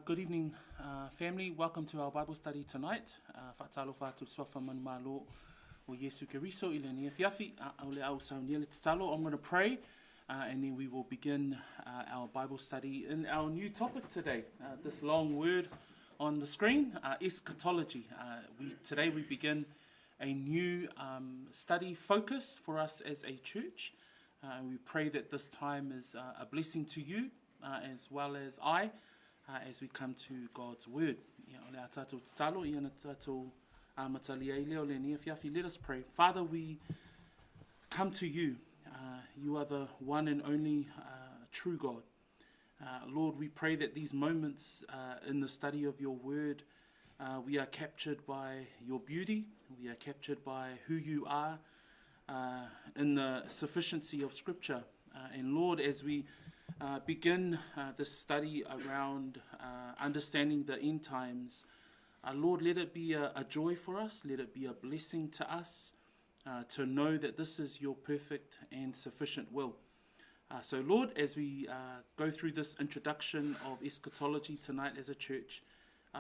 Good evening, family. Welcome to our Bible study tonight. Whaatalo whātu swafa manumalo o Yesu Keriso i le nia fiafi. Aule au saunia le tatalo. I'm going to pray and then we will begin our Bible study in our new topic today. This long word on the screen, eschatology. Today we begin a new study focus for us as a church. We pray that this time is a blessing to you as well as I. As we come to God's word. Let us pray. Father, we come to you. You are the one and only true God. Lord, we pray that these moments in the study of your word, we are captured by your beauty. We are captured by who you are in the sufficiency of Scripture. And Lord, as we begin this study around understanding the end times. Lord, let it be a joy for us. Let it be a blessing to us to know that this is your perfect and sufficient will. So, Lord, as we go through this introduction of eschatology tonight as a church,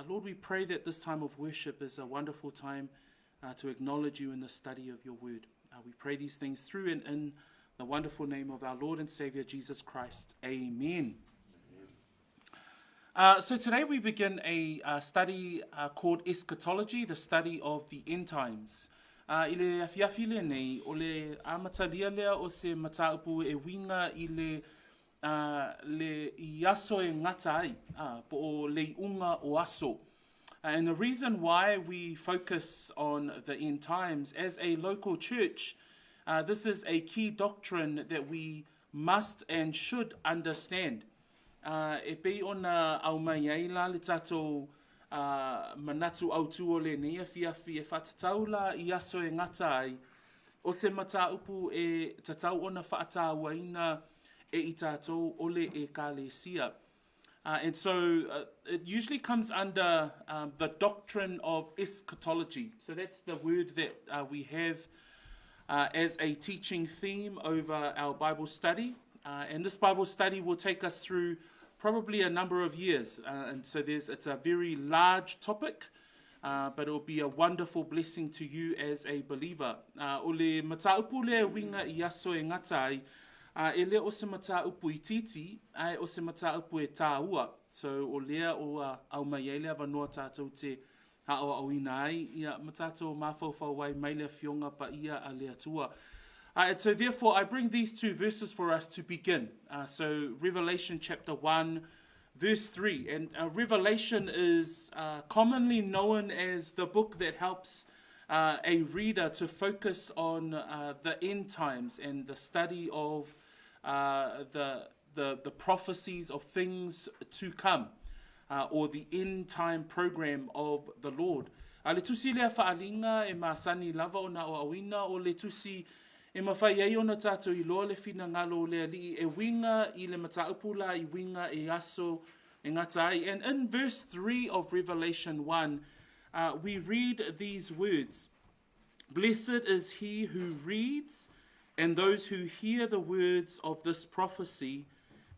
Lord, we pray that this time of worship is a wonderful time to acknowledge you in the study of your word. We pray these things through and in the wonderful name of our Lord and Savior, Jesus Christ. Amen. So today we begin a study called Eschatology, the study of the end times. Ile afiafile nei, ole amatalia lea o se mataupu e winga ile le iaso e ngatai, po o le unga o aso. And the reason why we focus on the end times as a local church, this is a key doctrine that we must and should understand. E pei ona au mai ai la le tatou manatu au tuo le nia fiafi e whatataula I aso e ngata ai. O se mataupu e tatau ona whaatauaina e I tatou ole e kālesia. And so it usually comes under the doctrine of eschatology. So that's the word that we have as a teaching theme over our Bible study. And this Bible study will take us through probably a number of years. And so it's a very large topic, but it will be a wonderful blessing to you as a believer. O le mataupu le winga I aso e ngatai, e le o se mataupu I titi, ai o se mataupu e tāua. So o lea o au mai e lea wanoa tātou te hao au ina ai, ia matato mawhauwhau wai maile fionga pa ia a lea tua. And so therefore I bring these two verses for us to begin. So Revelation chapter 1, verse 3. And Revelation is commonly known as the book that helps a reader to focus on the end times and the study of the prophecies of things to come. Or the end time program of the Lord. Le tusi lea whaalinga e masani lava o na o awina o le tusi e mawhai ei ona tātou I loa le whina ngalo lea li e winga I le mataupula I winga e aso e ngatai. And in verse 3 of Revelation 1, we read these words. Blessed is he who reads and those who hear the words of this prophecy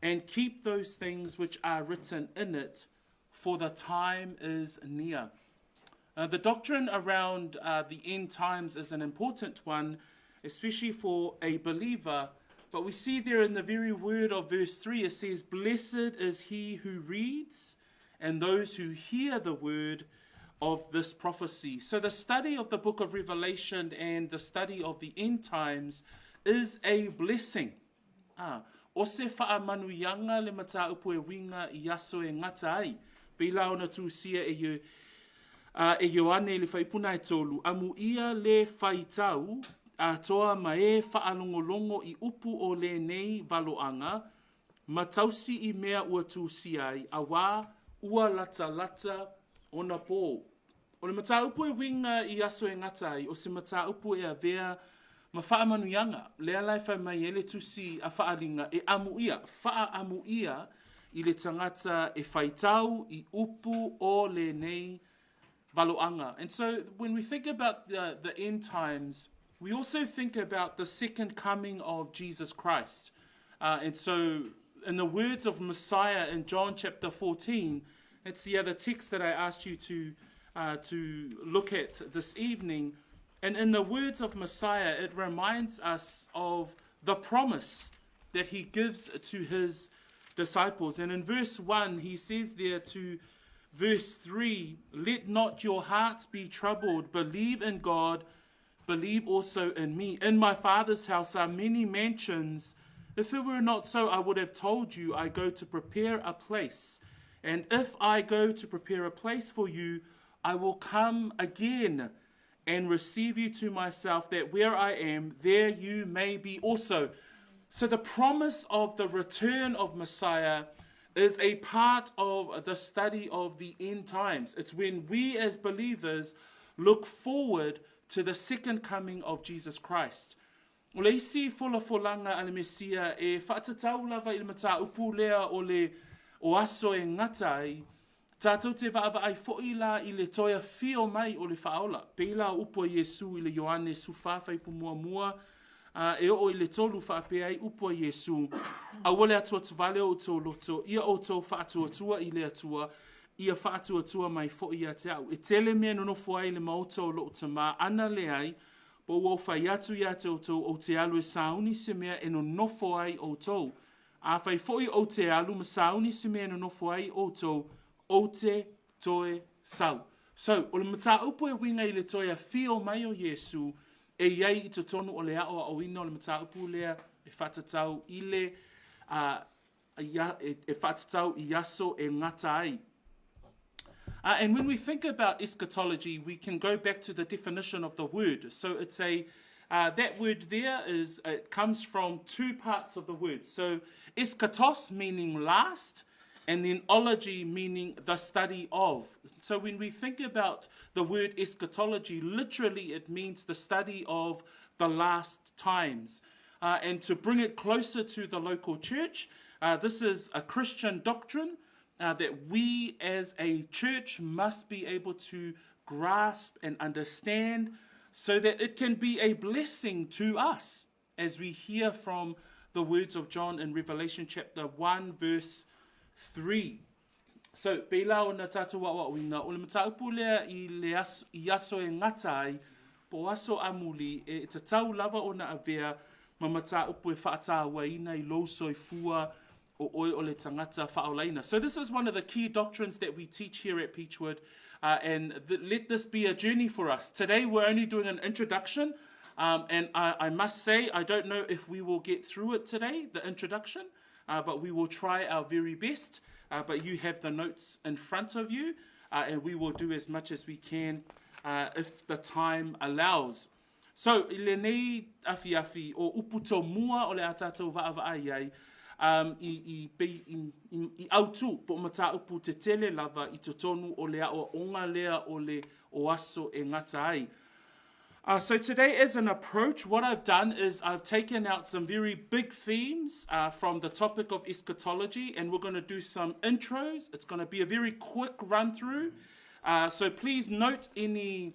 and keep those things which are written in it, for the time is near. The doctrine around the end times is an important one, especially for a believer. But we see there in the very word of verse 3, it says, Blessed is he who reads and those who hear the word of this prophecy. So the study of the book of Revelation and the study of the end times is a blessing. O se whaamanuyanga le mataupu e winga I aso e ngata ai. Pila ona tu sia e Ioane le whaipuna e tolu. Amu ia le whaitau a toa mae whaalongolongo I upu o le nei valoanga. Matausi I mea ua tu sia ai. Awa ua lata lata ona pō. O le mataupu e winga I aso e ngata ai. O se mataupu e a vea ma whaamanuyanga. Lea lai whai mai ele tusi a whaalinga e amu ia. Wha amu ia I le tangata e whaitau I upu o le nei valoanga. And so when we think about the end times, we also think about the second coming of Jesus Christ. And so in the words of Messiah in John chapter 14, It's the other text that I asked you to look at this evening. And in the words of Messiah, it reminds us of the promise that he gives to his disciples. And in verse 1, he says there to verse 3, let not your hearts be troubled. Believe in God. Believe also in me. In my Father's house are many mansions. If it were not so, I would have told you, I go to prepare a place. And if I go to prepare a place for you, I will come again and receive you to myself, that where I am, there you may be also. So the promise of the return of Messiah is a part of the study of the end times. It's when we as believers look forward to the second coming of Jesus Christ. O le isi folanga ale Mesia e whaatatau lava i le mata upu lea o aso e ngatai, tātou te waava ai fo'i la i le toia fio mai o le whaola. Pēla upo Yesu i le Ioane su whawhai pu mua e o i le tolu whaapea ai upo Yesu. A wale atua tuvale o tō loto, ia o tō whaatuatua i le atua, ia whaatuatua mai fo'i a te au. E tele mea nonofo ai le mauto lo tama ana le ai, po wau whai atu ia te o tō o te alu e sauni se mea e nonofo ai o tō. A whai fo'i o te alu ma sauni se mea nonofo ai o tō, o te toe sau. So, o le mata upo e winga i le toia fio mai o Yesu, e iai i tonu o le ao o ina o le mata upo lea, e whatatau i le, e whatatau i aso e ngata ai. And when we think about eschatology, we can go back to the definition of the word. So it's that word there it comes from two parts of the word. So eschatos meaning last, and then ology meaning the study of. So when we think about the word eschatology, literally it means the study of the last times. And to bring it closer to the local church, this is a Christian doctrine that we as a church must be able to grasp and understand so that it can be a blessing to us as we hear from the words of John in Revelation chapter 1 verse 3. So, pēla o na tātou wa wina, o le mataupu lea i aso e ngatai, po aso amuli, e te tau lava o na avea, ma mataupu e whaata waina i loso i fua o oi o le tangata whaolaina. So this is one of the key doctrines that we teach here at Peachwood, and let this be a journey for us. Today we're only doing an introduction, and I must say, I don't know if we will get through it today, the introduction, but we will try our very best. But you have the notes in front of you, and we will do as much as we can if the time allows. So, i le nei afi o uputo mua o le atatou vaava ai i autu po mata upu te tele lava i totonu o le o onga lea o le o aso e ngata ai. So today as an approach, what I've done is I've taken out some very big themes from the topic of eschatology, and we're going to do some intros. It's going to be a very quick run through. So please note any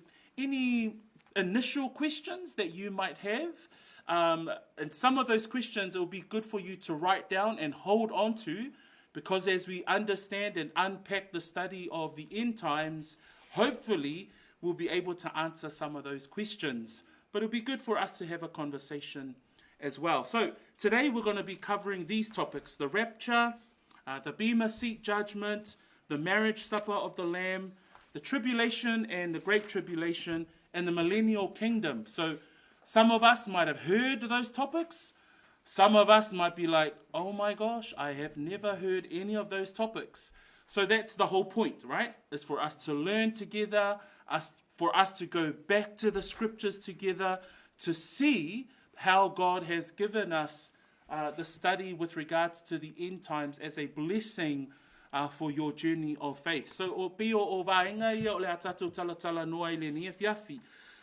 initial questions that you might have. And some of those questions, it will be good for you to write down and hold on to, because as we understand and unpack the study of the end times, hopefully we'll be able to answer some of those questions. But it'll be good for us to have a conversation as well. So today we're going to be covering these topics: the rapture, the Bema Seat judgment, the marriage supper of the Lamb, the tribulation and the great tribulation, and the millennial kingdom. So some of us might have heard those topics. Some of us might be like, oh my gosh, I have never heard any of those topics. So that's the whole point, right? It's for us to learn together, for us to go back to the scriptures together, to see how God has given us the study with regards to the end times as a blessing for your journey of faith. So o pio o vaenga ia o le atatou talatala noa I le nia fiafi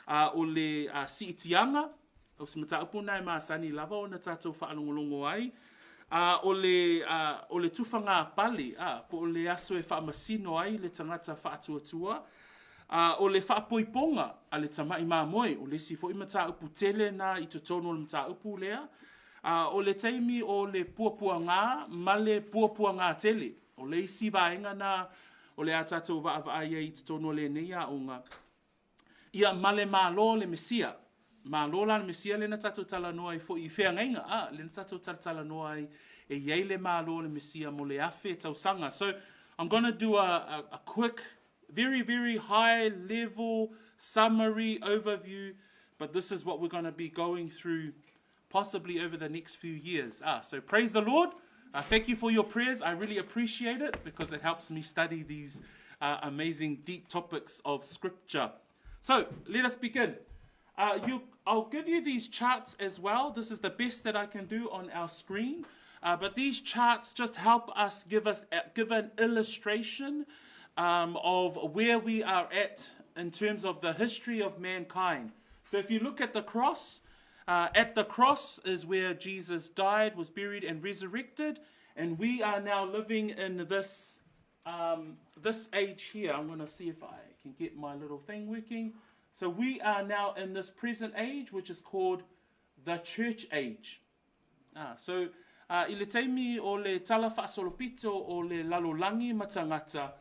o le siitianga, o se mataupuna e maasani lava o na tatou whaalongolongo ai, o le tufanga pali, po le aso e whaamasino ai le tangata whaatuatua, o le whaapoiponga a le tamai mamoe, o le sifo I mataupu tele na I totonu o le mataupu lea, o le teimi o le puapua ngā, ma le puapua ngā tele, o le isi vaenga na o le atatou vaavaaia I totono le nei a unga. Ia male malo le Mesia. Malo la Mesia le na tatou talanoa I fo I whengainga. Le na tatou talanoa I e iei le malo le Mesia mo le afe tausanga. So I'm going to do a quick, very, very high level summary overview, but this is what we're going to be going through possibly over the next few years. So praise the Lord. Thank you for your prayers. I really appreciate it because it helps me study these amazing deep topics of Scripture. So let us begin. I'll give you these charts as well. This is the best that I can do on our screen. But these charts just help us give an illustration of where we are at in terms of the history of mankind. So if you look at the cross is where Jesus died, was buried, and resurrected, and we are now living in this age here. I'm going to see if I can get my little thing working. So we are now in this present age, which is called the church age. I le teimi o le tala whaasolopito o le lalolangi matangata,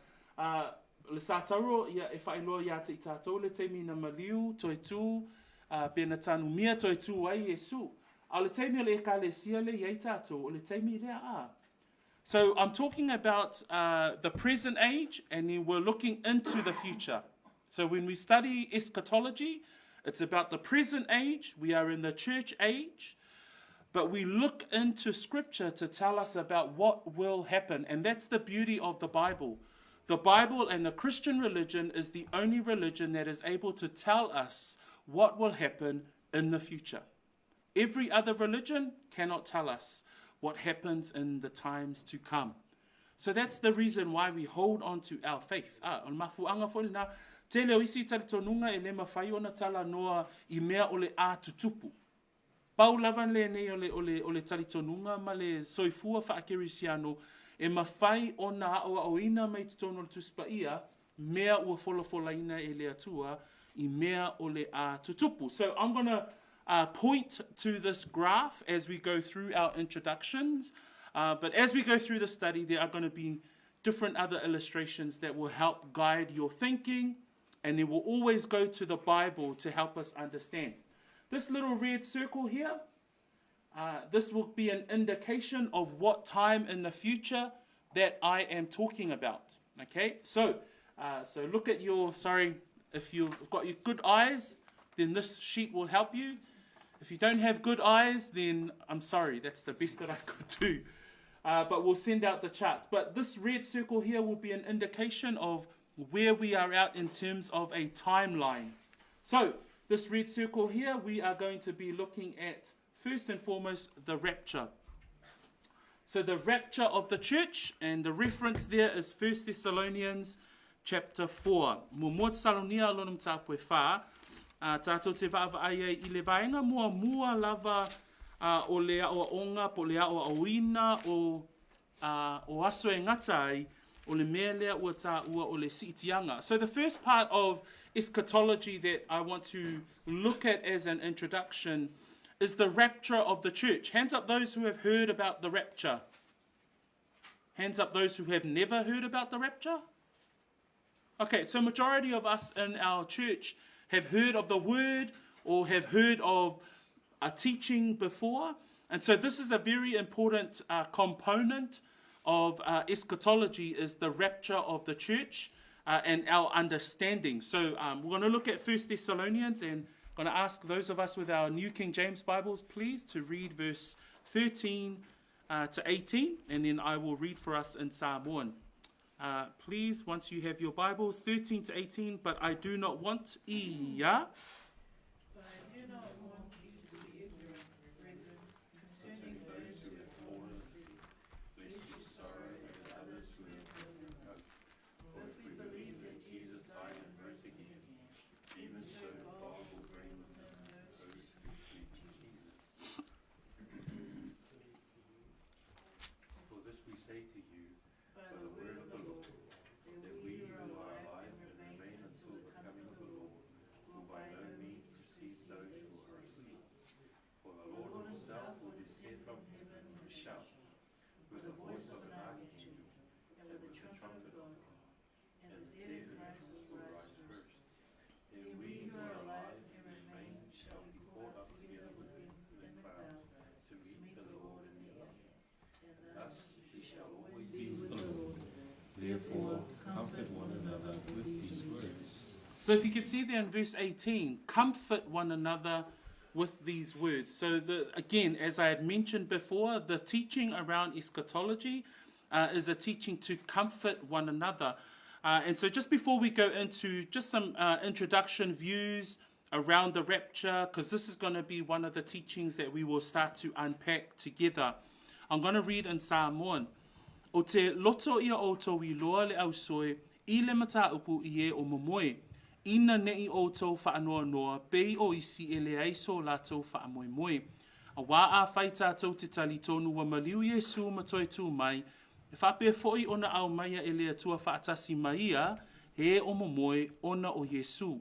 le sātaro ia e whaeloa ia te I tātou le teimi na maliu toi tū, pēna tānu mia toi tū ai Yesu. A le teimi o le ekalesia le iei tātou o le teimi rea a. So I'm talking about the present age, and then we're looking into the future. So when we study eschatology, it's about the present age. We are in the church age. But we look into Scripture to tell us about what will happen. And that's the beauty of the Bible. The Bible and the Christian religion is the only religion that is able to tell us what will happen in the future. Every other religion cannot tell us what happens in the times to come. So that's the reason why we hold on to our faith. On mafuanga fo na te leo isi talitonunga e le mawhai ona tala noa I mea o le a tutupu. Pau lavan le nei o le talitonunga ma le soifua whaakirisiano e mawhai o na o ina mai tutono le tuspaia mea ua folafolaina e le atua I mea o le a tutupu. So I'm going to point to this graph as we go through our introductions. But as we go through the study, there are going to be different other illustrations that will help guide your thinking, and they will always go to the Bible to help us understand. This little red circle here, this will be an indication of what time in the future that I am talking about. Okay, so look at your, if you've got your good eyes, then this sheet will help you. If you don't have good eyes, then I'm sorry, that's the best that I could do. But we'll send out the charts. But this red circle here will be an indication of where we are at in terms of a timeline. So, this red circle here, we are going to be looking at, first and foremost, the rapture. So the rapture of the church, and the reference there is 1 Thessalonians chapter 4. Mo Thessalonia lonum tāpue whā, tātou te vaavaaia I le vaenga mua lava o le o onga, po le o awina, o aso e ngatai, o le mea lea ua tā ua o le siitianga. So the first part of eschatology that I want to look at as an introduction is the rapture of the church. Hands up those who have heard about the rapture. Hands up those who have never heard about the rapture. Okay, so majority of us in our church have heard of the word or have heard of a teaching before. And so this is a very important component of eschatology, is the rapture of the church and our understanding. So we're going to look at 1 Thessalonians, and I'm going to ask those of us with our New King James Bibles, please, to read verse 13 to 18, and then I will read for us in Samoan. Please, once you have your Bibles, 13 to 18, but I do not want ia. Therefore, comfort one another with these words. So if you can see there in verse 18, comfort one another with these words. So again, as I had mentioned before, the teaching around eschatology is a teaching to comfort one another. And so just before we go into just some introduction views around the rapture, because this is going to be one of the teachings that we will start to unpack together, I'm going to read in Samoan. O te loto ia oto I loa le au soe, I le mata upu I e o momoe. Ina nei oto whaanoa noa, pei o isi e le aiso lato whaamoe moe. A wā a whai tātou te tali tonu wa maliu Yesu matoi tū mai, e whapea foi ona au maia e le atua whaatasi maia, he o momoe ona o Yesu.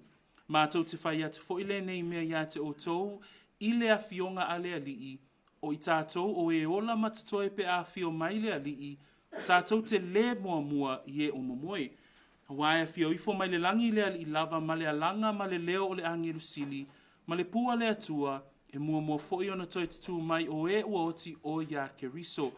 Mātou te whai atu foi le nei mea ia te otou, I le a fionga a le alii, o I tātou o e ola matatoe pe a fio mai le alii, tātou te le mua mua I e o momoe. Hawaia fio ifo mai le langi lea I lava ma le alanga ma le leo o le angiru sili, ma le pua le atua, e mua mua foi ona toi tutu mai o e uoti o ia keriso.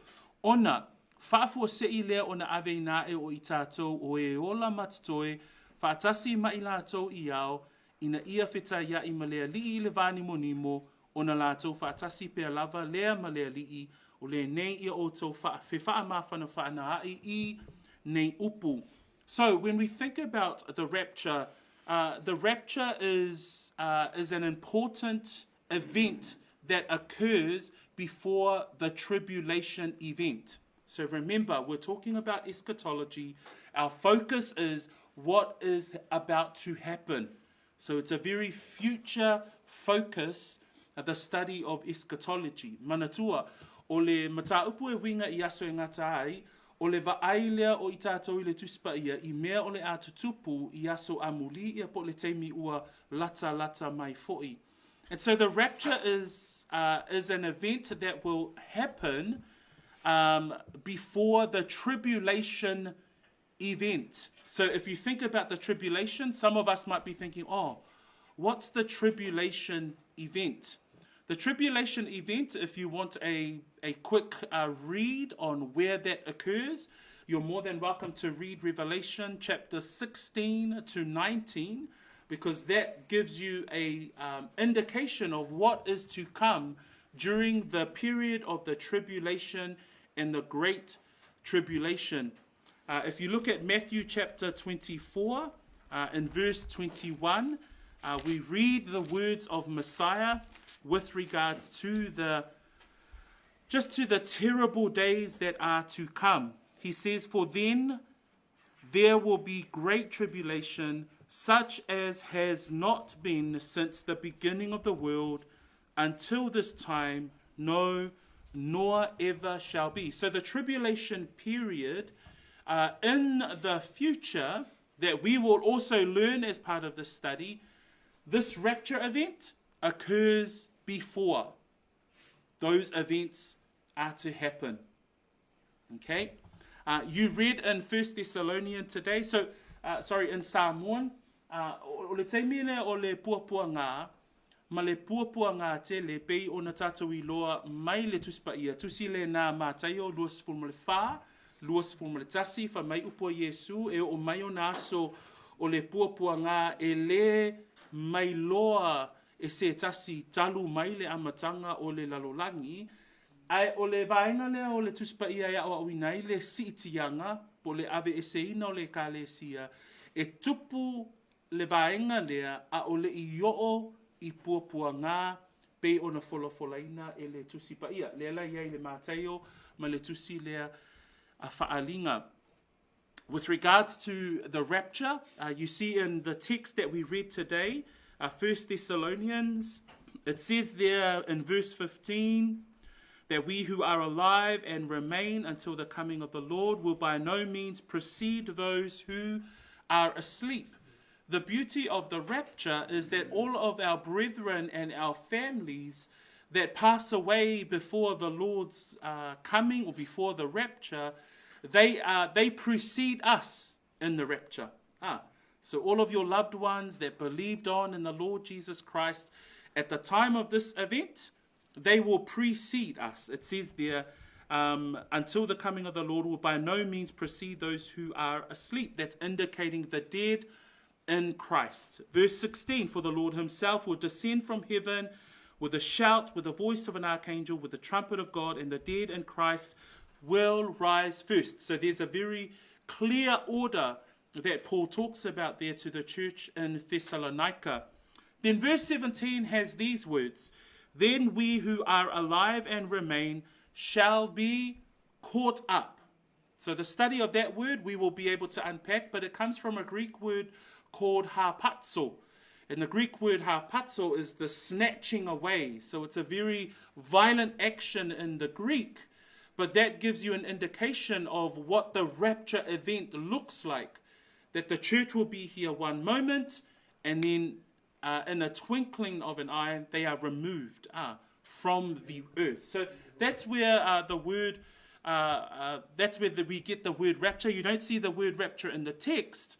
Ona, whaafua se I lea ona ave ina e o I tātou o e ola matatoe, whaatasi ma I lātou I ao, ina ia wheta ia I ma lea lii le vani monimo, ona lātou whaatasi pea lava lea ma lea lii, o le nei ia o tau whewha mawhana whaana I nei upu. So when we think about the rapture is an important event that occurs before the tribulation event. So remember, we're talking about eschatology. Our focus is what is about to happen. So it's a very future focus, the study of eschatology. Manatua, o le mataupu e winga I aso e ngata ai, o le vaailea o I tātou I le tuspa ia, I mea o le atutupu I aso amuli ia po le teimi ua lata mai foi. And so the rapture is an event that will happen before the tribulation event. So if you think about the tribulation, some of us might be thinking, oh, what's the tribulation event? The tribulation event, if you want a quick read on where that occurs, you're more than welcome to read Revelation chapter 16 to 19, because that gives you a indication of what is to come during the period of the tribulation and the great tribulation. If you look at Matthew chapter 24, in verse 21, we read the words of Messiah with regards to the terrible days that are to come. He says, for then there will be great tribulation, such as has not been since the beginning of the world until this time, no, nor ever shall be. So the tribulation period in the future that we will also learn as part of this study, this rapture event occurs before those events are to happen. Okay? You read in 1 Thessalonians today, in Samoan, o le teimile o le puapua ngā, ma le puapua ngā te le pei o na tātou I loa mai le tuspa ia, tusi le nā mātaio, luas fulma le whā, luas fulma le tasi, wha mai upua Yesu, e o mai o nā so o le puapua ngā e le mai loa e se tasi talu mai le amatanga o le lalolangi, ai o le vaenga lea o le tuspa ia ia o awinai le siitianga, po le ave e seina o le kālesia, e tupu le vaenga lea a o le ioo I puapua ngā, pe o na folafolaina e le tusipa ia. Lea la iai le mātaio, ma le tusi lea a whaalinga. With regards to the rapture, you see in the text that we read today, 1 Thessalonians, it says there in verse 15 that we who are alive and remain until the coming of the Lord will by no means precede those who are asleep. The beauty of the rapture is that all of our brethren and our families that pass away before the Lord's coming or before the rapture, they precede us in the rapture. So all of your loved ones that believed on in the Lord Jesus Christ at the time of this event, they will precede us. It says there until the coming of the Lord will by no means precede those who are asleep. That's indicating the dead in Christ. Verse 16, for the Lord himself will descend from heaven with a shout, with the voice of an archangel, with the trumpet of God, and the dead in Christ will rise first. So there's a very clear order that Paul talks about there to the church in Thessalonica. Then verse 17 has these words, then we who are alive and remain shall be caught up. So the study of that word we will be able to unpack, but it comes from a Greek word called harpazo. And the Greek word harpazo is the snatching away. So it's a very violent action in the Greek, but that gives you an indication of what the rapture event looks like. That the church will be here one moment, and then in a twinkling of an eye, they are removed from the earth. So that's where we get the word rapture. You don't see the word rapture in the text,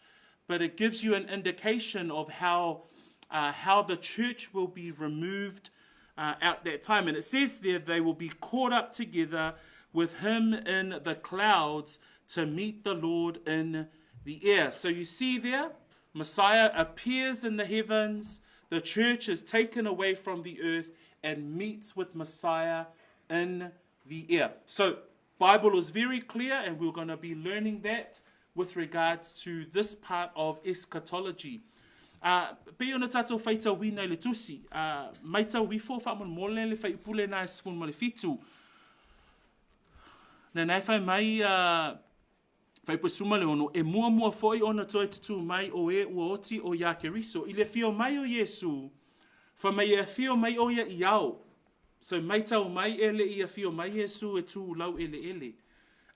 but it gives you an indication of how the church will be removed at that time. And it says there they will be caught up together with him in the clouds to meet the Lord in the air. So you see there, Messiah appears in the heavens, the church is taken away from the earth and meets with Messiah in the air. So Bible is very clear, and we're going to be learning that with regards to this part of eschatology. Pe ona tatou whaita wina le tusi, maita wifo whamon mole le whaipule na esfun mole fitu. Na nai whai mai whaipasuma le ono, e mua foi ona toi tutu mai o e uoti o ia keriso. I le fio mai o Yesu, wha mai e fio mai o ia iau. So maita o mai ele i a fio mai Yesu e tu lau ele.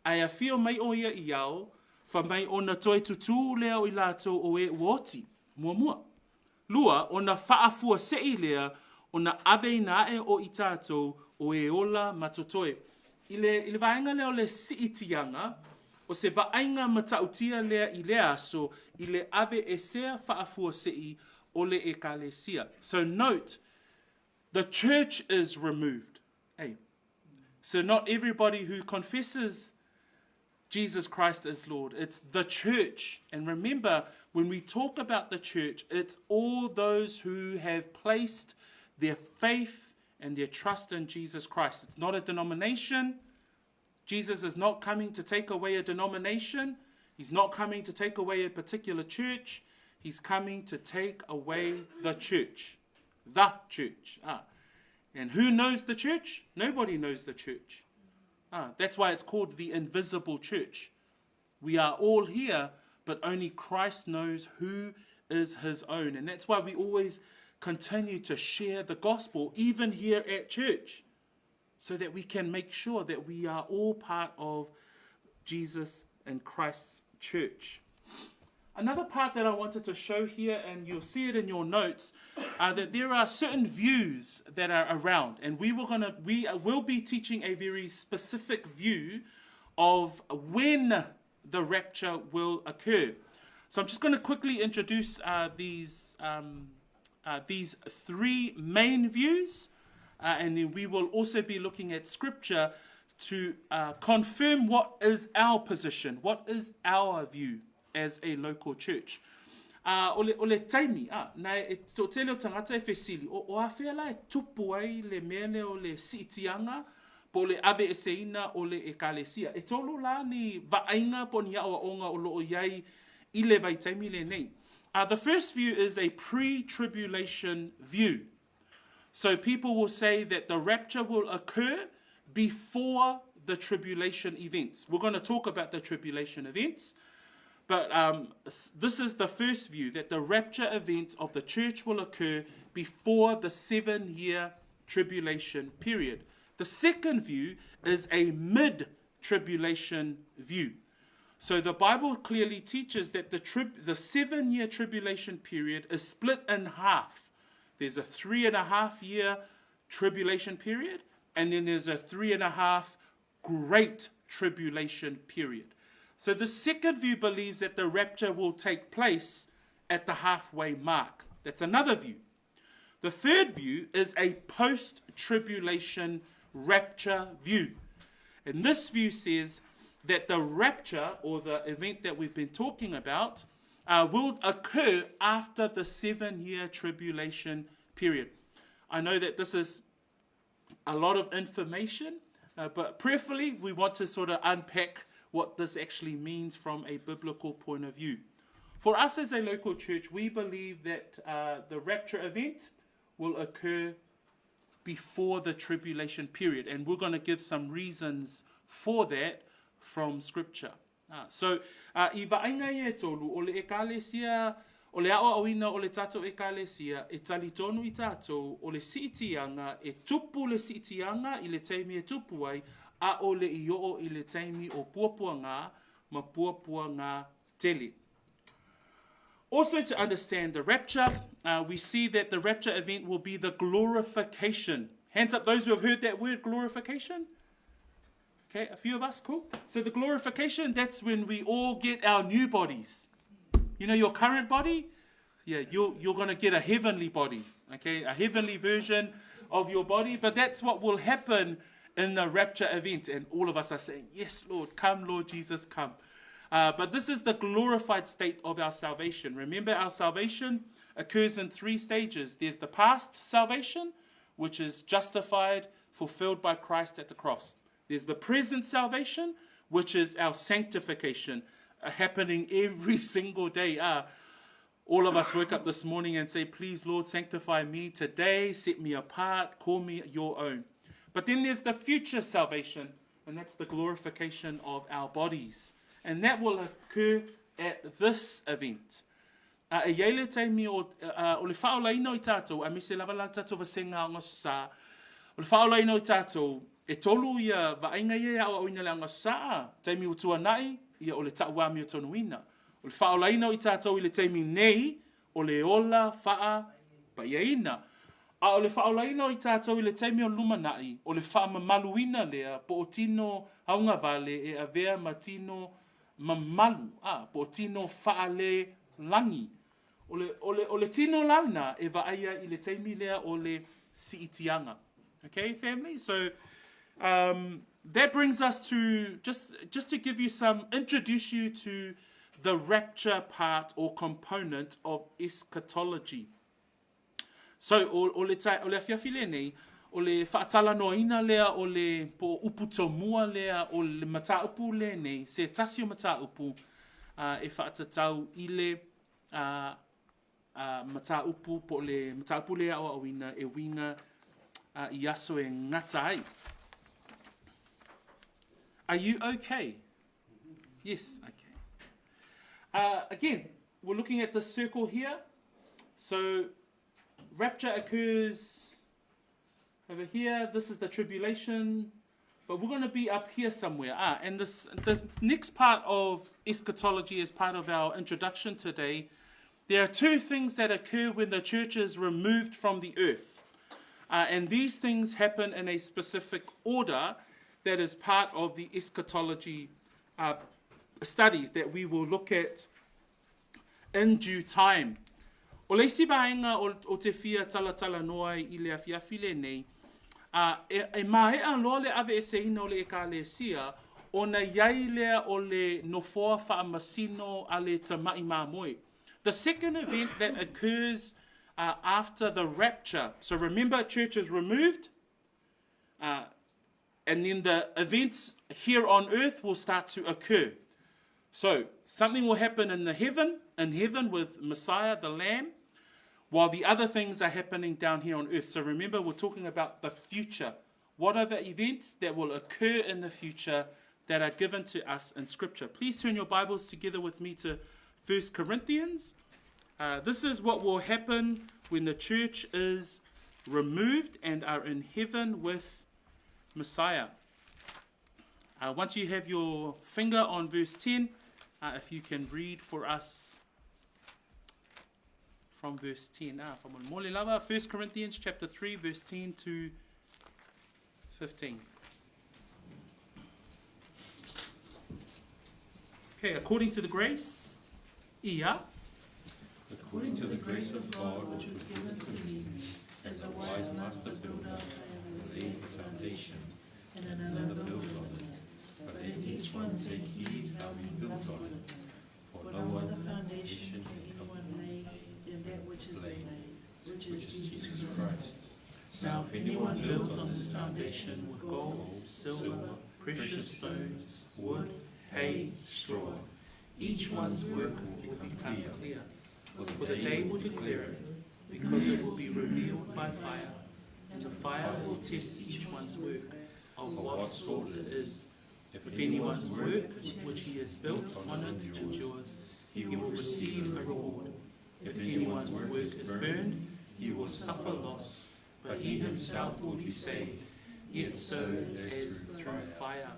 Ai a fio mai o ia iau, wha mai ona toi tutu leo i lato o e uoti. Mua. Lua, ona whaafua sei lea, ona ave nae o i tātou o e ola matotoe. I le vaenga leo le siitianga, o se vaenga matautia lea i lea aso, i le ave e sea whaafua sei o le ekalesia. So note, the church is removed. Hey. So not everybody who confesses Jesus Christ as Lord. It's the church. And remember, when we talk about the church, it's all those who have placed their faith and their trust in Jesus Christ. It's not a denomination. Jesus is not coming to take away a denomination. He's not coming to take away a particular church. He's coming to take away the church. The church. And who knows the church? Nobody knows the church. That's why it's called the invisible church. We are all here, but only Christ knows who is his own. And that's why we always continue to share the gospel, even here at church, so that we can make sure that we are all part of Jesus and Christ's church. Another part that I wanted to show here, and you'll see it in your notes, that there are certain views that are around, and we will be teaching a very specific view of when the rapture will occur. So I'm just going to quickly introduce these three main views, and then we will also be looking at scripture to confirm what is our position, what is our view as a local church. Ole taimi, na e to tele o tangata e whesili, o awhia la e tupu ai le mele o le siitianga, po le ave e seina o le ekalesia. E tolo la ni vaainga po ni awa onga o loo iai I le vai taimi le nei. The first view is a pre-tribulation view. So people will say that the rapture will occur before the tribulation events. We're going to talk about the tribulation events. But this is the first view, that the rapture event of the church will occur before the 7-year tribulation period. The second view is a mid-tribulation view. So the Bible clearly teaches that the 7-year tribulation period is split in half. There's a 3.5-year tribulation period, and then there's a 3.5 great tribulation period. So the second view believes that the rapture will take place at the halfway mark. That's another view. The third view is a post-tribulation rapture view. And this view says that the rapture, or the event that we've been talking about, will occur after the 7-year tribulation period. I know that this is a lot of information, but prayerfully we want to sort of unpack what this actually means from a biblical point of view. For us as a local church, we believe that the rapture event will occur before the tribulation period, and we're going to give some reasons for that from Scripture. So, I va'ainga e tolu, o le ekalesia, o le awa awina o le tatou ekalesia, e tali tonu I tatou, o le siitianga, e tupu le siitianga I le teimi e tupu ai, a o le ioo I le teimi o puapua ngā, ma puapua ngā tele. Also, to understand the rapture, we see that the rapture event will be the glorification. Hands up those who have heard that word, glorification. Okay, a few of us, cool. So the glorification, that's when we all get our new bodies. You know your current body? Yeah, you're going to get a heavenly body, okay, a heavenly version of your body. But that's what will happen in the rapture event. And all of us are saying, yes, Lord, come, Lord Jesus, come. But this is the glorified state of our salvation. Remember, our salvation occurs in 3 stages. There's the past salvation, which is justified, fulfilled by Christ at the cross. There's the present salvation, which is our sanctification, happening every single day. All of us wake up this morning and say, please, Lord, sanctify me today, set me apart, call me your own. But then there's the future salvation, and that's the glorification of our bodies. And that will occur at this event. E iele taimi o le whaolaina I tātou, a mise lava la tātou vasenga o ngasa. O le whaolaina I tātou, e tolu ia vaenga ia o ina le ngasa. Taimi o tuanai, ia o le tauami o tonuina. O le whaolaina I tātou I le taimi nei, o le ola wha pa iaina. A o le whaolaina I tātou I le taimi o lumanai, o le wha mamaluina lea, po o tino haunga vale e avea matino mamalu, po tino faale langi. O le tino lana e vaaia I le teimi lea o le siitianga. Okay, family? So that brings us to, just to give you introduce you to the rapture part or component of eschatology. So, o le afiafile nei, o le whaatala noina lea, o le po uputomua lea, o le mataupu le nei, se tasi o mataupu e whaatatau I le mataupu, po le mataupu lea o awina e winga I aso e ngata ai. Are you okay? Yes, okay. Again, we're looking at the circle here. So, rapture occurs over here. This is the tribulation, but we're going to be up here somewhere. And the next part of eschatology is part of our introduction today. There are 2 things that occur when the church is removed from the earth. And these things happen in a specific order that is part of the eschatology studies that we will look at in due time. O le isi vaenga o te fia talatala noa I le afiafile nei, e mahea loa le ave e seina o le ekalesia, o na iai lea o le nofoa whaamasino a le tamai mamoe. The second event that occurs after the rapture. So remember, church is removed, and then the events here on earth will start to occur. So something will happen in heaven with Messiah, the Lamb, while the other things are happening down here on earth. So remember, we're talking about the future. What are the events that will occur in the future that are given to us in Scripture? Please turn your Bibles together with me to 1 Corinthians. This is what will happen when the church is removed and are in heaven with Messiah. Once you have your finger on verse 10, if you can read for us from verse 10. From Mole Lava, 1 Corinthians chapter 3, verse 10 to 15. Okay, according to the grace, According to the grace of God which was given to me, as a wise master builder, I laid the foundation, and another built on it. But let each one take heed how he builds on it. For no other foundation can anyone lay than that which is laid, which is Jesus Christ. Now if anyone builds on this foundation with gold, silver, precious stones, wood, hay, straw, each one's work will become clear, for the day will declare it, because it will be revealed by fire, and the fire will test each one's work of what sort it is. If anyone's work which he has built on it endures, he will receive a reward. If anyone's work is burned, he will suffer loss, but he himself will be saved, yet so as through fire.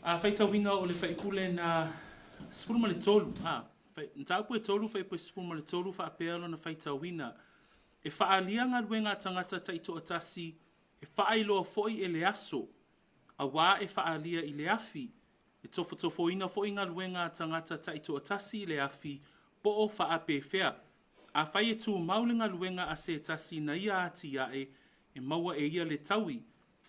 Whaitawina o le whaipule na sfuruma le tolu. Ntaupu e tolu whaipu sfuruma le tolu whaapea na whaitawina. E whaalianga ruenga tangata taito atasi, e whaailoa foi e le aso, a wā e whaalia i le afi, e tofotofoina foi ngā ruenga tangata taito atasi i le afi, po o whaape whea. A whai e tū maulinga ruenga a se tasi na ia ati ae, e maua e ia le taui.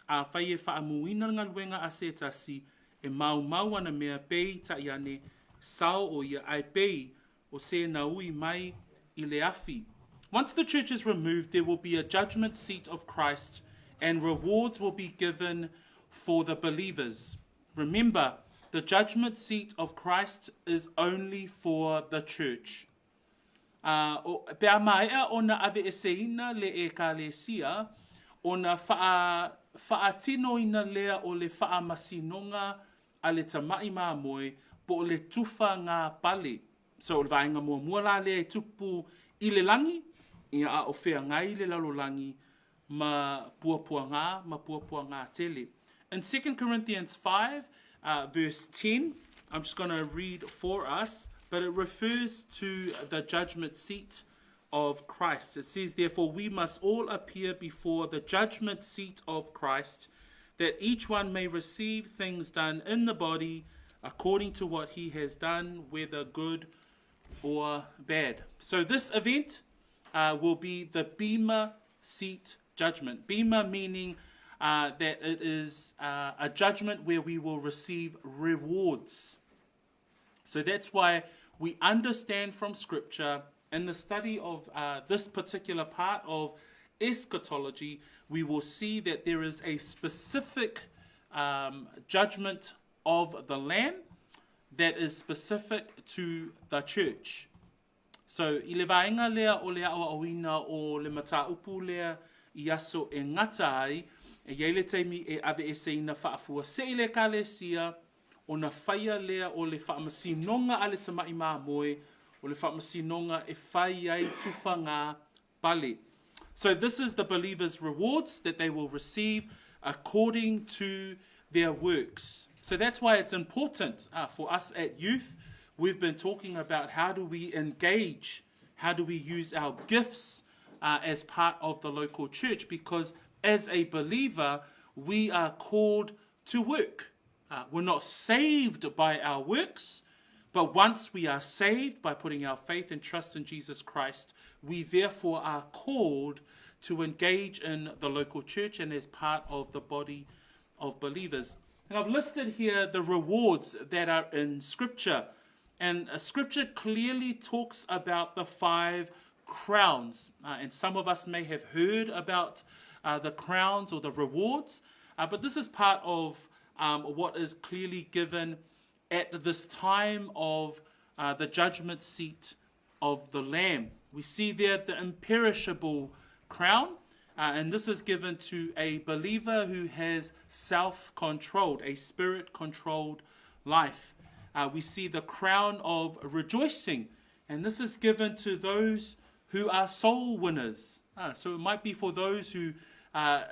A whai e whaamuina ngā ruenga a se tasi, e mau ana mea pei ta iane, sao o ia ai pei, o se na ui mai i le afi. Once the church is removed, there will be a judgment seat of Christ, and rewards will be given for the believers. Remember, the judgment seat of Christ is only for the church. Pea maea ona ave eseina le e kalesia, ona whaatino ina lea o le whaamasinonga a le tamai maa moe, po o le tufa ngā pale. So o le vaenga mua la le tupu i le langi, ia a o whea ngai le lalolangi, ma puapua ngā tele. In 2 Corinthians 5, verse 10, I'm just going to read for us, but it refers to the judgment seat of Christ. It says, therefore, we must all appear before the judgment seat of Christ, that each one may receive things done in the body according to what he has done, whether good or bad. So this event will be the Bema seat judgment. Bema meaning that it is a judgment where we will receive rewards. So that's why we understand from Scripture, in the study of this particular part of eschatology, we will see that there is a specific judgment of the Lamb that is specific to the church. So, i le vaenga lea o le awa awina o le mata upu lea i aso e ngata ai, e yeile teimi e ave e seina whaafua se i le kalesia, o na whaia lea o le whaamasinonga a le tamai maa moe, o le whaamasinonga e whai ai tufa ngā pale. So this is the believers' rewards that they will receive according to their works. So that's why it's important for us at youth. We've been talking about how do we engage, how do we use our gifts as part of the local church, because as a believer, we are called to work. We're not saved by our works, but once we are saved by putting our faith and trust in Jesus Christ, we therefore are called to engage in the local church and as part of the body of believers. And I've listed here the rewards that are in Scripture. And Scripture clearly talks about the 5 crowns. And some of us may have heard about the crowns or the rewards. But this is part of what is clearly given at this time of the judgment seat of the Lamb. We see there the imperishable crown. And this is given to a believer who has self-controlled, a spirit-controlled life. We see the crown of rejoicing, and this is given to those who are soul winners. So it might be for those who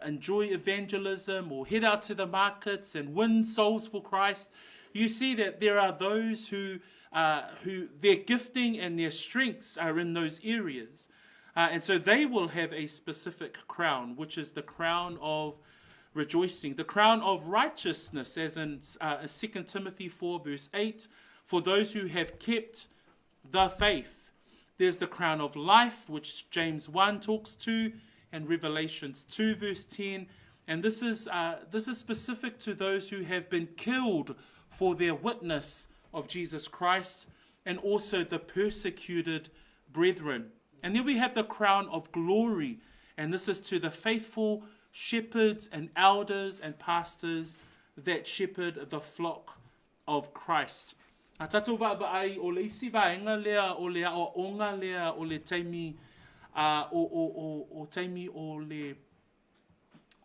enjoy evangelism or head out to the markets and win souls for Christ. You see that there are those who their gifting and their strengths are in those areas. And so they will have a specific crown, which is the crown of rejoicing. The crown of righteousness, as in 2 Timothy 4 verse 8, for those who have kept the faith. There's the crown of life, which James 1 talks to, and Revelations 2 verse 10. And this is specific to those who have been killed for their witness of Jesus Christ, and also the persecuted brethren. And then we have the crown of glory, and this is to the faithful shepherds and elders and pastors that shepherd the flock of Christ. A tatou ai o le isi vaenga lea o le o onga lea o le taimi o taimi o le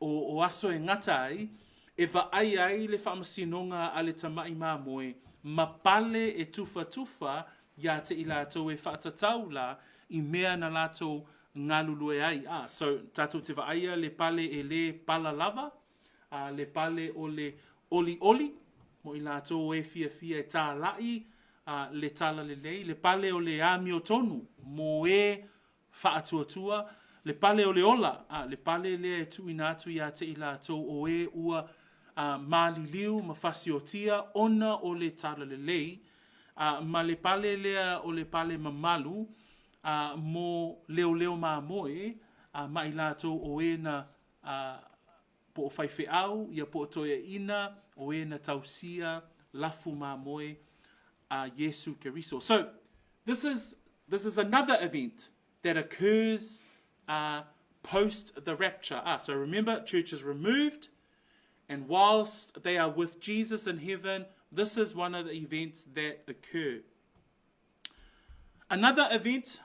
o aso e ngata ai e ai le whaamasinonga a le tamai mā moe ma pale e tufa ia te i lātou e whaatatau la i mea na lātou ngalulue ai. So tātou te vaaia le pale e le pala lava, le pale o le oli mo i lātou e fia e tā lai, le tala le pale o le ami o tonu mo e whaatuatua, le pale o le ola, le pale le tu inatu ia te i lātou o e ua mali liu, mawhasi o tia, ona o le tala ma le pale lea o le pale mamalu, mo leo mā moe, ma i lātou o e na po o whaiwhi au, ia po o toia ina, o e na tausia, lafu mā moe, Yesu Keriso. So, this is another event that occurs post the rapture. So remember, church is removed, and whilst they are with Jesus in heaven, this is one of the events that occur. Another event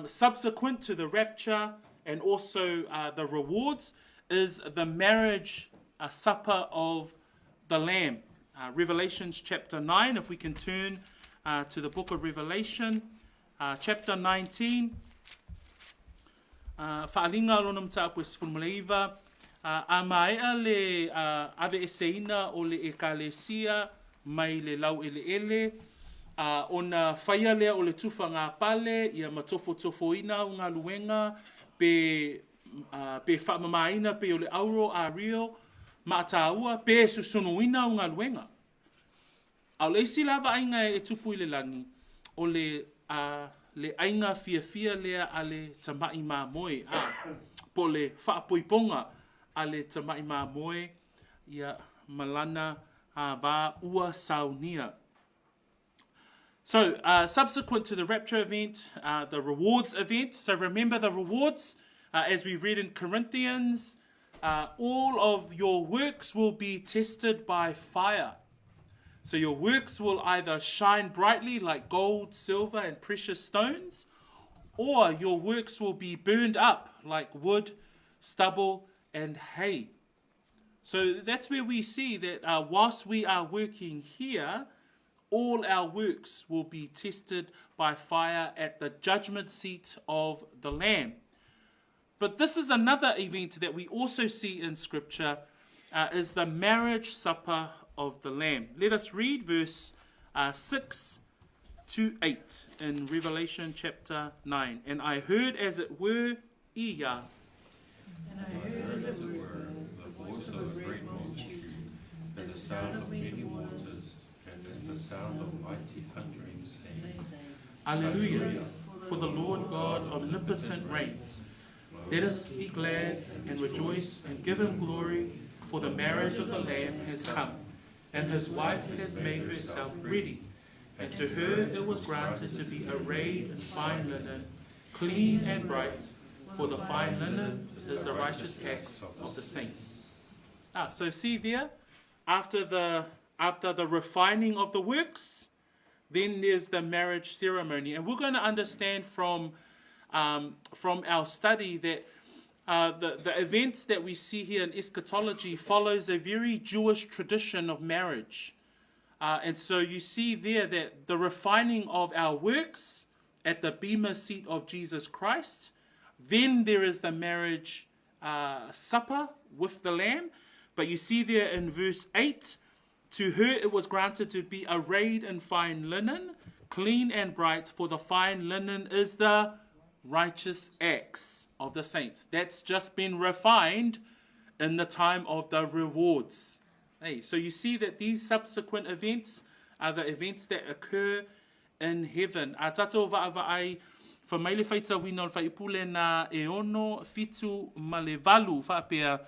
subsequent to the rapture and also the rewards is the marriage supper of the Lamb. Revelations chapter 9, if we can turn to the book of Revelation, chapter 19. Whaalinga lonam tāpus fulmuleiva, a maea le ave eseina o le ekalesia, mai le lau ele, ona whaia lea o le tufa ngā pale, ia matofo ina o ngā luenga, pe whaamamaina pe o le auro a rio, maatāua, pe susunuina o ngā luenga. Au le isi lava ainga e tupu i le langi, o le ainga fia lea a le tamai mā moe, po le whaapoiponga a le tamai mā moe, ia malana vā ua saunia. So, subsequent to the rapture event, the rewards event. So remember the rewards, as we read in Corinthians, all of your works will be tested by fire. So your works will either shine brightly like gold, silver, and precious stones, or your works will be burned up like wood, stubble, and hay. So that's where we see that whilst we are working here, all our works will be tested by fire at the judgment seat of the Lamb. But this is another event that we also see in Scripture, is the marriage supper of the Lamb. Let us read verse 6 to 8 in Revelation chapter 9. And I heard as it were Iya. And I heard as it were the voice of a great multitude, as the sound of many waters, and as the sound of mighty thundering, saying, Alleluia, for the Lord God omnipotent reigns. Let us be glad and rejoice and give him glory, for the marriage of the Lamb has come, and his wife has made herself ready. And to her it was granted to be arrayed in fine linen, clean and bright, for the fine linen is the righteous acts of the saints. So see there, after the refining of the works, then there's the marriage ceremony. And we're going to understand from our study that the events that we see here in eschatology follows a very Jewish tradition of marriage. And so you see there that the refining of our works at the bema seat of Jesus Christ, then there is the marriage supper with the Lamb. But you see there in verse 8, to her it was granted to be arrayed in fine linen, clean and bright, for the fine linen is the righteous acts of the saints. That's just been refined in the time of the rewards. Hey, so you see that these subsequent events are the events that occur in heaven. A tatou vaavai whamaile whaita wina o whaipule na e ono fitu ma le valu whaapea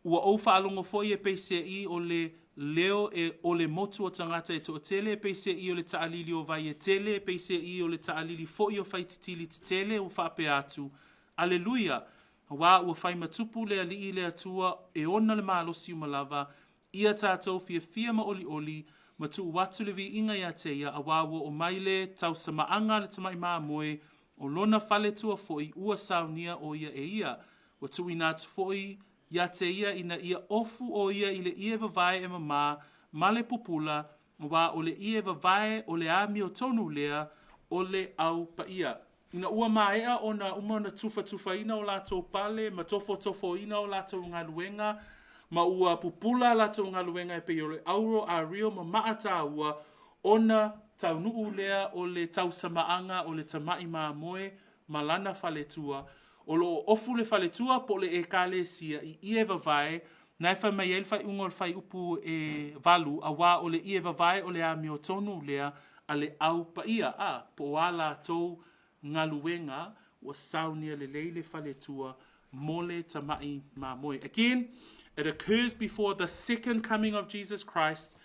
ua o whaalongo foi e peise I o le leo o le motu o tangata e to o tele, peise I o le taalili o vai e tele, peise I o le taalili foi o whaititili te tele o whape atu. Aleluia! Wā ua whai matupu le alii le atua e ona le maalosi umalava, ia tātou fia ma oli oli, matu watu le vi inga ia te ia, a wā ua o maile tau samaanga le tamai maa moe, o lona whale tua foi ua saunia o ia e ia, wa tui nāt foi ia te ia ina ia ofu o ia i le ia vavae e mama, ma le pupula, wā o le ia vavae o le ami o tonu lea, o le au pa ia. Ina ua maea o na umana tufa ina o lātou pale, ma tofo ina o lātou ngā luenga, ma ua pupula lātou ngā luenga e pei o le auro a rio ma maata ua, ona tau nuu lea o le tau samaanga o le tamai maa moe, ma lana whaletua, o lo ofu le whaletua po le e kāle sia I ie vavae, nai whai mai el whai ungo le whai upu e valu, a wā o le ie vavae o le a mio tonu lea, a le au pa ia, po wā lātou ngā luenga, wa saunia le leile whaletua, mole tamai mā moe. Again, it occurs before the second coming of Jesus Christ.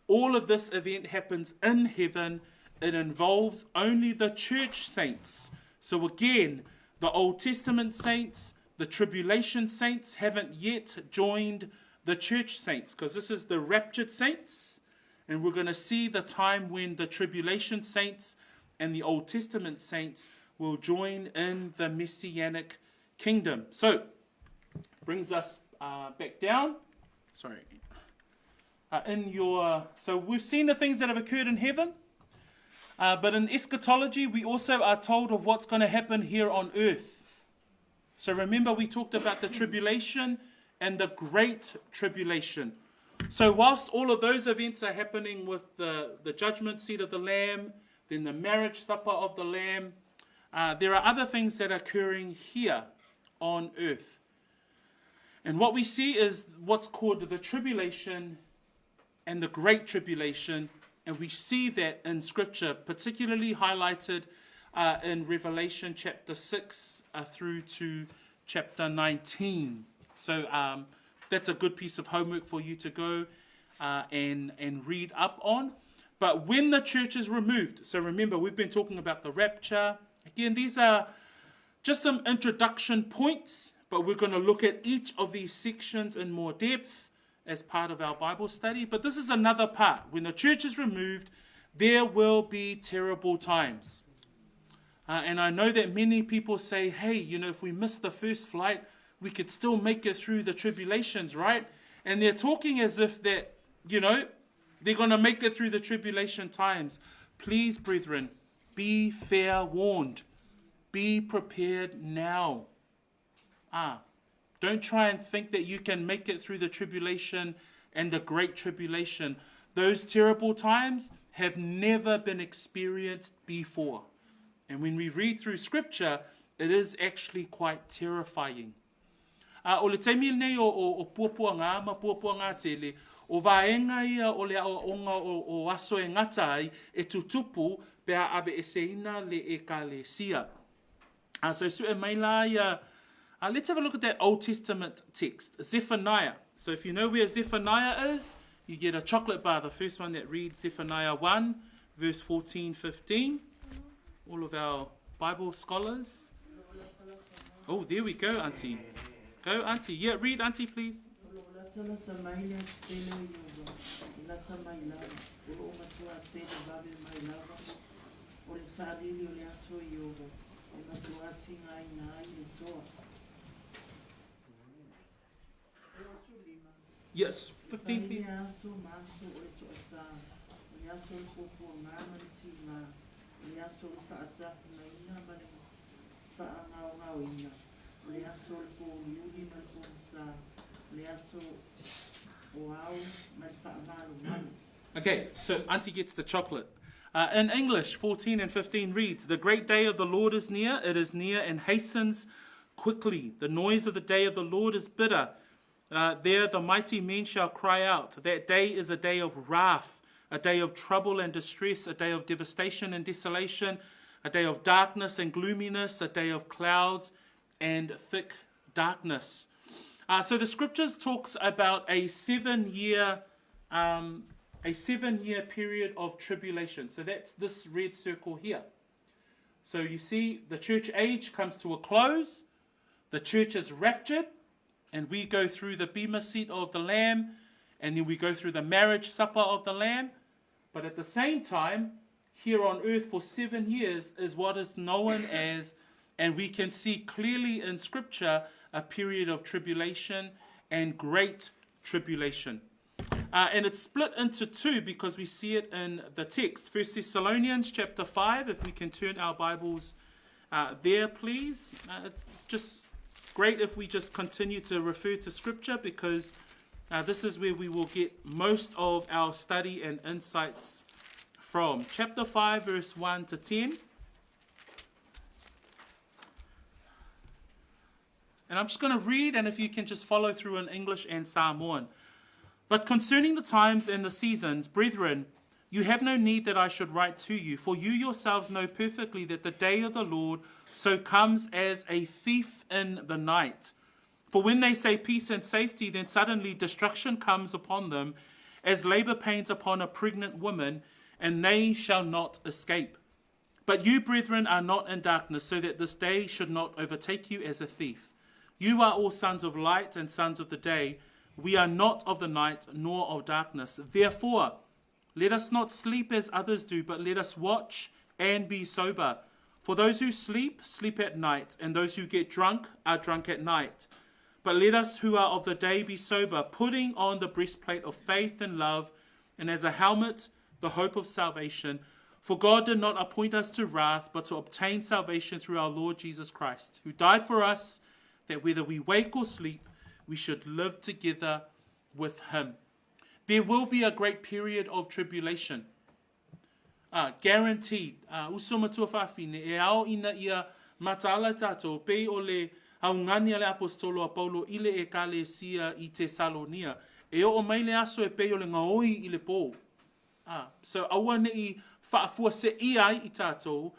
All of this event happens in heaven. It involves only the church saints. So again, the Old Testament saints, the tribulation saints haven't yet joined the church saints, because this is the raptured saints. And we're going to see the time when the tribulation saints and the Old Testament saints will join in the Messianic kingdom. So, brings us back down. Sorry. So we've seen the things that have occurred in heaven, but in eschatology, we also are told of what's going to happen here on earth. So remember, we talked about the tribulation and the great tribulation. So whilst all of those events are happening with the judgment seat of the Lamb, then the marriage supper of the Lamb, there are other things that are occurring here on earth. And what we see is what's called the tribulation and the great tribulation, and we see that in Scripture, particularly highlighted in Revelation chapter 6 through to chapter 19. So that's a good piece of homework for you to go and read up on. But when the church is removed, so remember, we've been talking about the rapture. Again, these are just some introduction points, but we're going to look at each of these sections in more depth as part of our Bible study. But this is another part. When the church is removed, there will be terrible times. And I know that many people say, hey, if we miss the first flight, we could still make it through the tribulations, right? And they're talking as if that, they're going to make it through the tribulation times. Please, brethren, be fair warned. Be prepared now. Don't try and think that you can make it through the tribulation and the great tribulation. Those terrible times have never been experienced before. And when we read through Scripture, it is actually quite terrifying. O le taimi nei o puapuanga, ma puapuanga tele, o vaenga ia o le onga o aso e ngata ai e tutupu pea abe e seina le e kalesia. So su e mai la ia, let's have a look at that Old Testament text, Zephaniah. So if you know where Zephaniah is, you get a chocolate bar, the first one that reads Zephaniah 1, verse 14-15. All of our Bible scholars. Oh, there we go, Auntie. Go, Auntie. Yeah, read, Auntie, please. Yes, 15, please. Okay, so Auntie gets the chocolate. In English, 14 and 15 reads, "The great day of the Lord is near, it is near and hastens quickly. The noise of the day of the Lord is bitter. There the mighty men shall cry out. That day is a day of wrath, a day of trouble and distress, a day of devastation and desolation, a day of darkness and gloominess, a day of clouds and thick darkness." So the scriptures talks about a 7-year period of tribulation. So that's this red circle here. So you see the church age comes to a close. The church is raptured. And we go through the bema seat of the Lamb. And then we go through the marriage supper of the Lamb. But at the same time, here on earth for 7 years is what is known as, and we can see clearly in Scripture, a period of tribulation and great tribulation. And it's split into two because we see it in the text. 1 Thessalonians chapter 5, if we can turn our Bibles there, please. It's just great if we just continue to refer to Scripture because this is where we will get most of our study and insights from. Chapter 5, verse 1 to 10. And I'm just going to read, and if you can just follow through in English and Samoan. But concerning the times and the seasons, brethren, you have no need that I should write to you, for you yourselves know perfectly that the day of the Lord so comes as a thief in the night. For when they say peace and safety, then suddenly destruction comes upon them, as labor pains upon a pregnant woman, and they shall not escape. But you, brethren, are not in darkness, so that this day should not overtake you as a thief. You are all sons of light and sons of the day. We are not of the night, nor of darkness. Therefore, let us not sleep as others do, but let us watch and be sober. For those who sleep, sleep at night, and those who get drunk are drunk at night. But let us who are of the day be sober, putting on the breastplate of faith and love, and as a helmet, the hope of salvation. For God did not appoint us to wrath, but to obtain salvation through our Lord Jesus Christ, who died for us, that whether we wake or sleep, we should live together with him. There will be a great period of tribulation. Guaranteed. Usomatua whawhine, e ao ina ia mataala tātou, pei o le aungani ale apostolo a Paulo, ile e kale sia I Tesalonia. E o mai le aso e pei o le ngaoi I le pō. So aua nei whaafua se ia I tātou.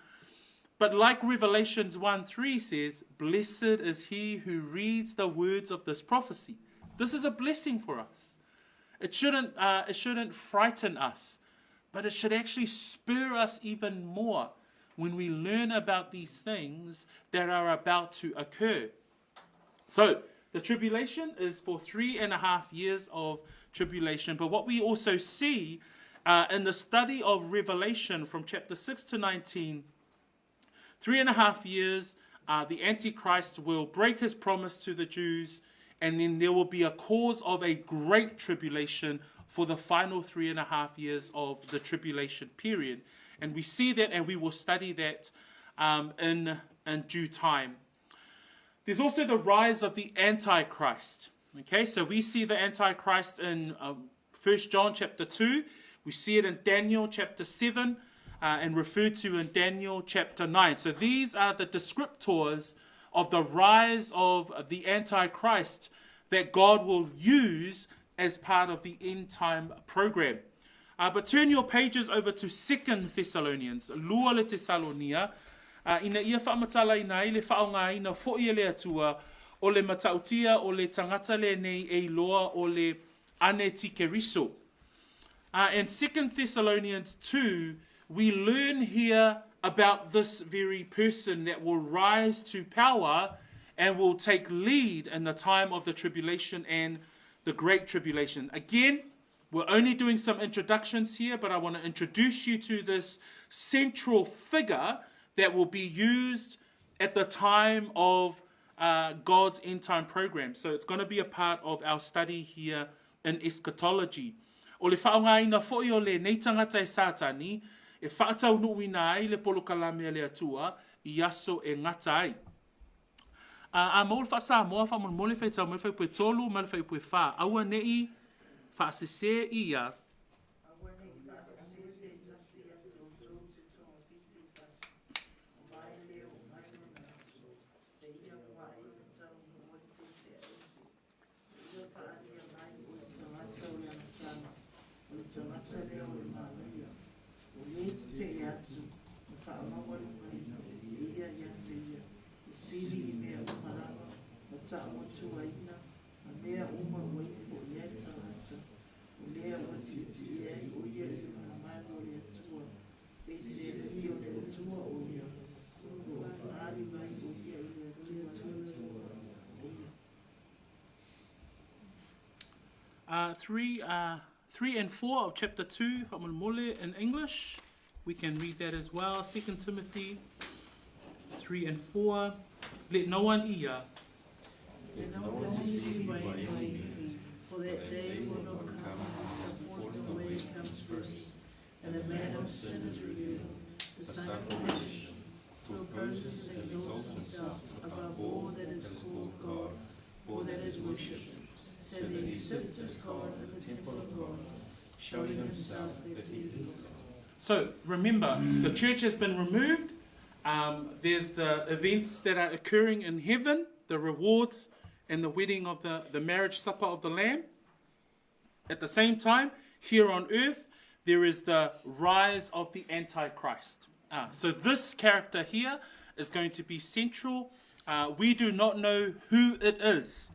But like Revelations 1:3 says, blessed is he who reads the words of this prophecy. This is a blessing for us. It shouldn't frighten us, but it should actually spur us even more when we learn about these things that are about to occur. So the tribulation is for 3.5 years of tribulation. But what we also see in the study of Revelation from chapter 6 to 19, 3.5 years, the Antichrist will break his promise to the Jews, and then there will be a cause of a great tribulation for the final 3.5 years of the tribulation period. And we see that, and we will study that in due time. There's also the rise of the Antichrist. Okay, so we see the Antichrist in 1 John chapter 2. We see it in Daniel chapter 7. And referred to in Daniel chapter 9. So these are the descriptors of the rise of the Antichrist that God will use as part of the end time program. But turn your pages over to 2 Thessalonians. Lua le Thessalonia. Ina ia whaamatala ina le whaonga ina fo'i le atua o le matautia o le tangata le nei e loa o le ane tikeriso. And 2 Thessalonians 2, we learn here about this very person that will rise to power and will take lead in the time of the tribulation and the great tribulation. Again, we're only doing some introductions here, but I want to introduce you to this central figure that will be used at the time of God's end time program. So it's going to be a part of our study here in Eschatology. O le whaongaina fo'i o le nei tangata e Satani, e whaatau nuina ai le polokalame le atua, I aso e ngata ai. A maul whaasa moa wha mole whai tau, mole whai pue tolu, mole whai pue wha. Aua nei whaasese ia. Lea uma waifo ia tangata. Lea o titi e o ia i manamano le atua. Pese i o le atua o ia. O whaari mai o ia i le atua o ia. 3 and 4 of chapter 2 from Mole in English. We can read that as well. 2 Timothy 3 and 4. Let no one ear. And no one deceive you by any means, for that day will not come unless the falling away comes first, and the man of sin is revealed, the son of perdition, who opposes and exalts himself above all that is called God, or that is worshipped, so that he sits as God in the temple of God, showing himself that he is God. So remember, the church has been removed. There's the events that are occurring in heaven, the rewards and the wedding of the marriage supper of the Lamb. At the same time, here on earth, there is the rise of the Antichrist. So this character here is going to be central. We do not know who it is.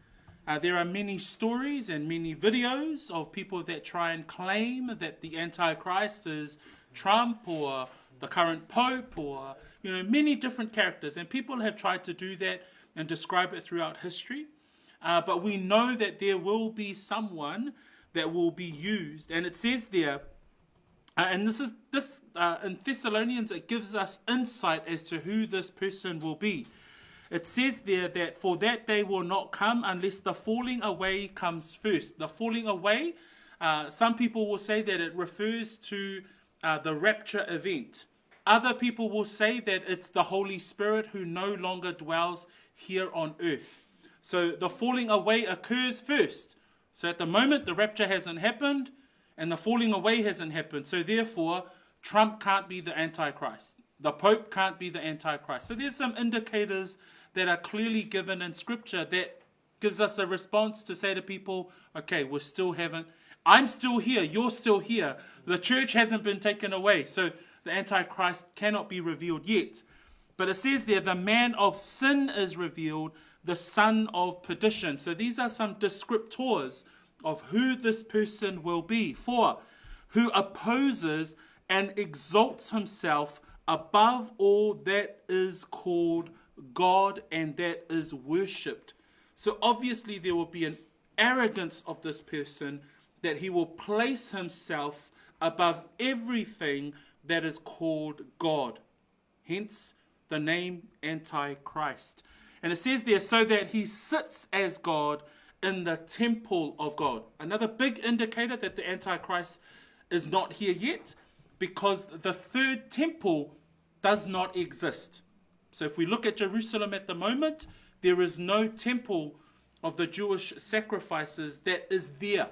There are many stories and many videos of people that try and claim that the Antichrist is Trump or the current Pope or, many different characters. And people have tried to do that and describe it throughout history. But we know that there will be someone that will be used. And it says there, and this in Thessalonians, it gives us insight as to who this person will be. It says there that for that day will not come unless the falling away comes first. The falling away, some people will say that it refers to the rapture event. Other people will say that it's the Holy Spirit who no longer dwells here on earth. So the falling away occurs first. So at the moment, the rapture hasn't happened and the falling away hasn't happened. So therefore, Trump can't be the Antichrist. The Pope can't be the Antichrist. So there's some indicators that are clearly given in Scripture that gives us a response to say to people, okay, I'm still here, you're still here. The church hasn't been taken away. So the Antichrist cannot be revealed yet. But it says there, the man of sin is revealed, the son of perdition. So these are some descriptors of who this person will be. 4, who opposes and exalts himself above all that is called God and that is worshipped. So obviously there will be an arrogance of this person that he will place himself above everything that is called God. Hence the name Antichrist. And it says there, so that he sits as God in the temple of God. Another big indicator that the Antichrist is not here yet, because the third temple does not exist. So if we look at Jerusalem at the moment, there is no temple of the Jewish sacrifices that is there.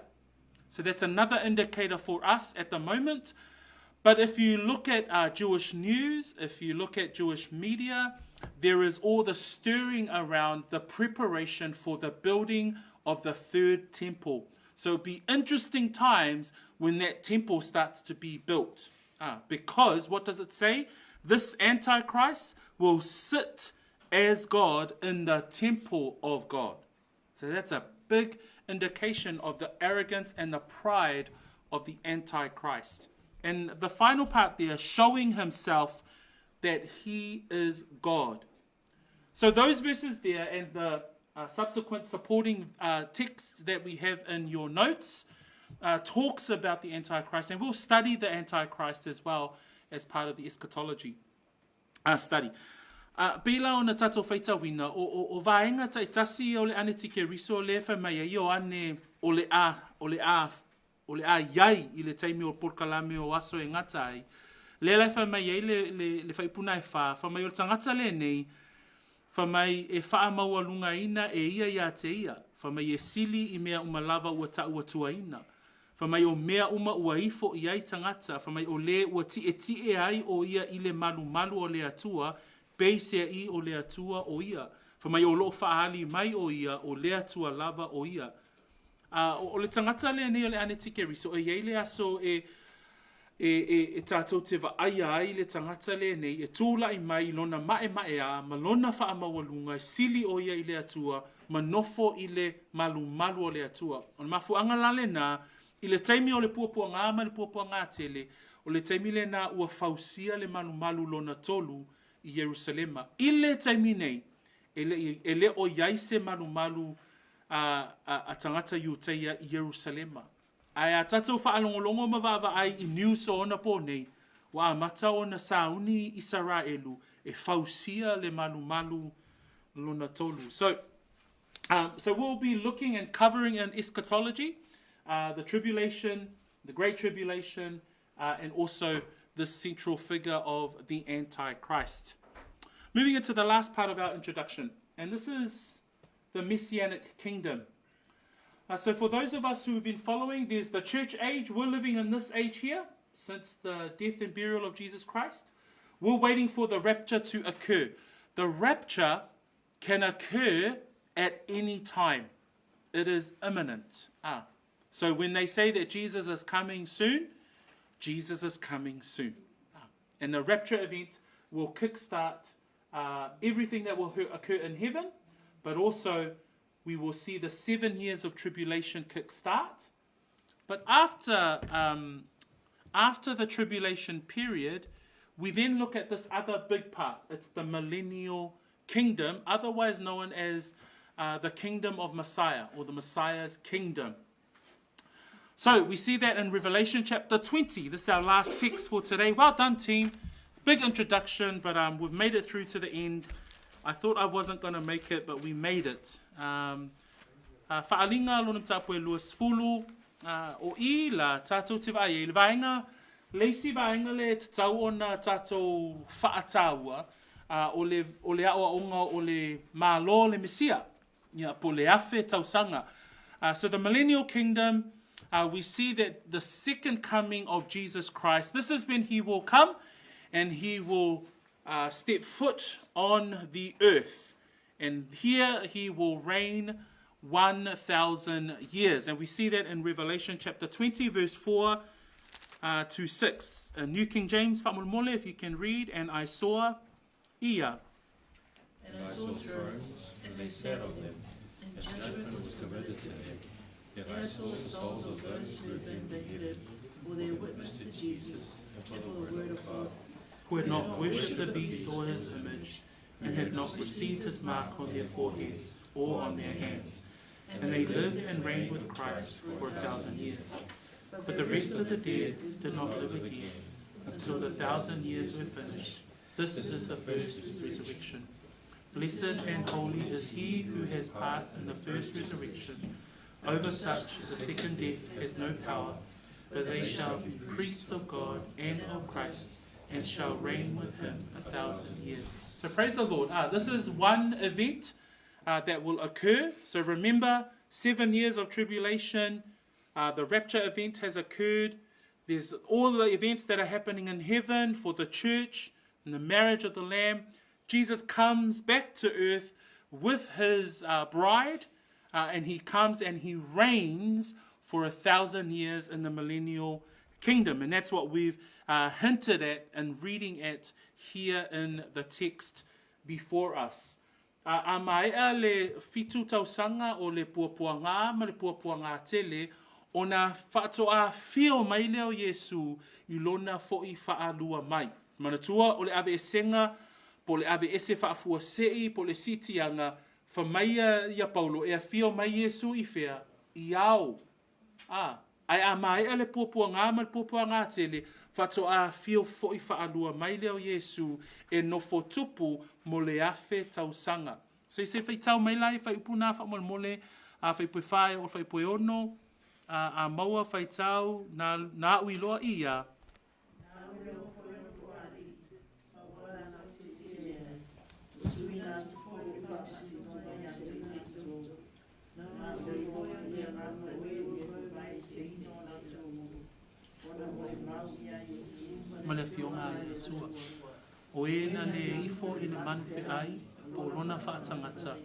So that's another indicator for us at the moment. But if you look at Jewish news, if you look at Jewish media, there is all the stirring around the preparation for the building of the third temple. So it'll be interesting times when that temple starts to be built. Because, what does it say? This Antichrist will sit as God in the temple of God. So that's a big indication of the arrogance and the pride of the Antichrist. And the final part there, showing himself that he is God. So those verses there and the subsequent supporting texts that we have in your notes talks about the Antichrist. And we'll study the Antichrist as well as part of the eschatology study. Pila o na tato whaita wina, o vaenga tai tasi o le ane tike riso le wha mai e o ane o le a iai I le taimi o porkalame o aso e ngata ai. Le lai wha mai e le whaipuna e wha mai o le tangata le nei, wha mai e wha maua lunga ina e ia te ia, wha mai e sili I mea umalawa ua ta ua tua ina. Wha mai o mea uma ua ifo I ai tangata, wha mai o le ua tie ai o ia I le malu o le atua, Beisea I o le atua o ia. Wha mai o lo whaali mai o ia o le atua lava o ia. O le tangata le nei o le ane tikeri, so e iei le aso e e tātou te waaia ai le tangata le nei, e tūla i mai lona mae a, ma lona wha amawalunga, sili o ia i le atua, ma nofo i le malu o le atua. O le mafu angalale nā, i le taimi o le puapua ngā ma le puapua ngā tele, o le taimi le nā ua fausia le malu lona tolu i Jerusalema. I le taimi nei, e le o iaise malu a tangata iuteia i Jerusalema. Ai a tatou whaalongolongo mawaawa ai i news o ona po nei, wa a mata o na sauni Israelu e fausia le malu lona tolu. So we'll be looking and covering in eschatology, the tribulation, the great tribulation, and also the central figure of the Antichrist. Moving into the last part of our introduction, and this is the Messianic kingdom. So for those of us who have been following, there's the church age. We're living in this age here since the death and burial of Jesus Christ. We're waiting for the rapture to occur. The rapture can occur at any time. It is imminent. So when they say that Jesus is coming soon, Jesus is coming soon. And the rapture event will kickstart everything that will occur in heaven, but also we will see the 7 years of tribulation kickstart. But after the tribulation period, we then look at this other big part. It's the millennial kingdom, otherwise known as the kingdom of Messiah, or the Messiah's kingdom. So we see that in Revelation chapter 20. This is our last text for today. Well done, team. Big introduction, but we've made it through to the end. I thought I wasn't going to make it, but we made it. Whaalinga lona mtapu e luas fulu o I la tātou te vai e le vaenga leisi vaenga le te tau o na tātou whaataua o le aoa onga o le mālo le Mesia po le afe tausanga. So the millennial kingdom, we see that the second coming of Jesus Christ, this is when he will come and he will step foot on the earth. And here he will reign 1,000 years. And we see that in Revelation chapter 20, verse 4 to 6. New King James, Whamulmole, if you can read. And I saw ia. And I saw thrones, and they sat on them, and judgment was committed to them. And I saw the souls of those who had been beheaded for their witness to Jesus and for the word of God, who had not worshipped the beast or his image, and had not received his mark on their foreheads or on their hands. And they lived and reigned with Christ for 1,000 years. But the rest of the dead did not live again until the 1,000 years were finished. This is the first resurrection. Blessed and holy is he who has part in the first resurrection. Over such the second death has no power, but they shall be priests of God and of Christ, and shall reign with him 1,000 years. So praise the Lord. This is one event that will occur. So remember, 7 years of tribulation. The rapture event has occurred. There's all the events that are happening in heaven for the church and the marriage of the Lamb. Jesus comes back to earth with his bride, and he comes and he reigns for 1,000 years in the millennial kingdom. And that's what we've hinted at and reading at here in the text before us. A mai le fitu tausanga o le puapuanga ma le puapuanga tele o na whatoa whio mai leo Yesu I lona fo'i whaalua mai. Manatua o le ave esenga po le ave ese whaafua sei po le sitianga whamaia ia Paulo e a whio mai Yesu I whea I au. Ai a mai le puapuanga ma le puapuanga tele whatoa whio fo'i whaalua mai leo Yesu e nofo tupu mo le afe tausanga. So I se whai tau mai lai, whai upuna, wha mole, whai pui whai o whai pui ono, a maua whai tau, nā ui loa ia. Ma le fionga le tua. O e na le ifo I le manu whi ai, po lona whaatangata.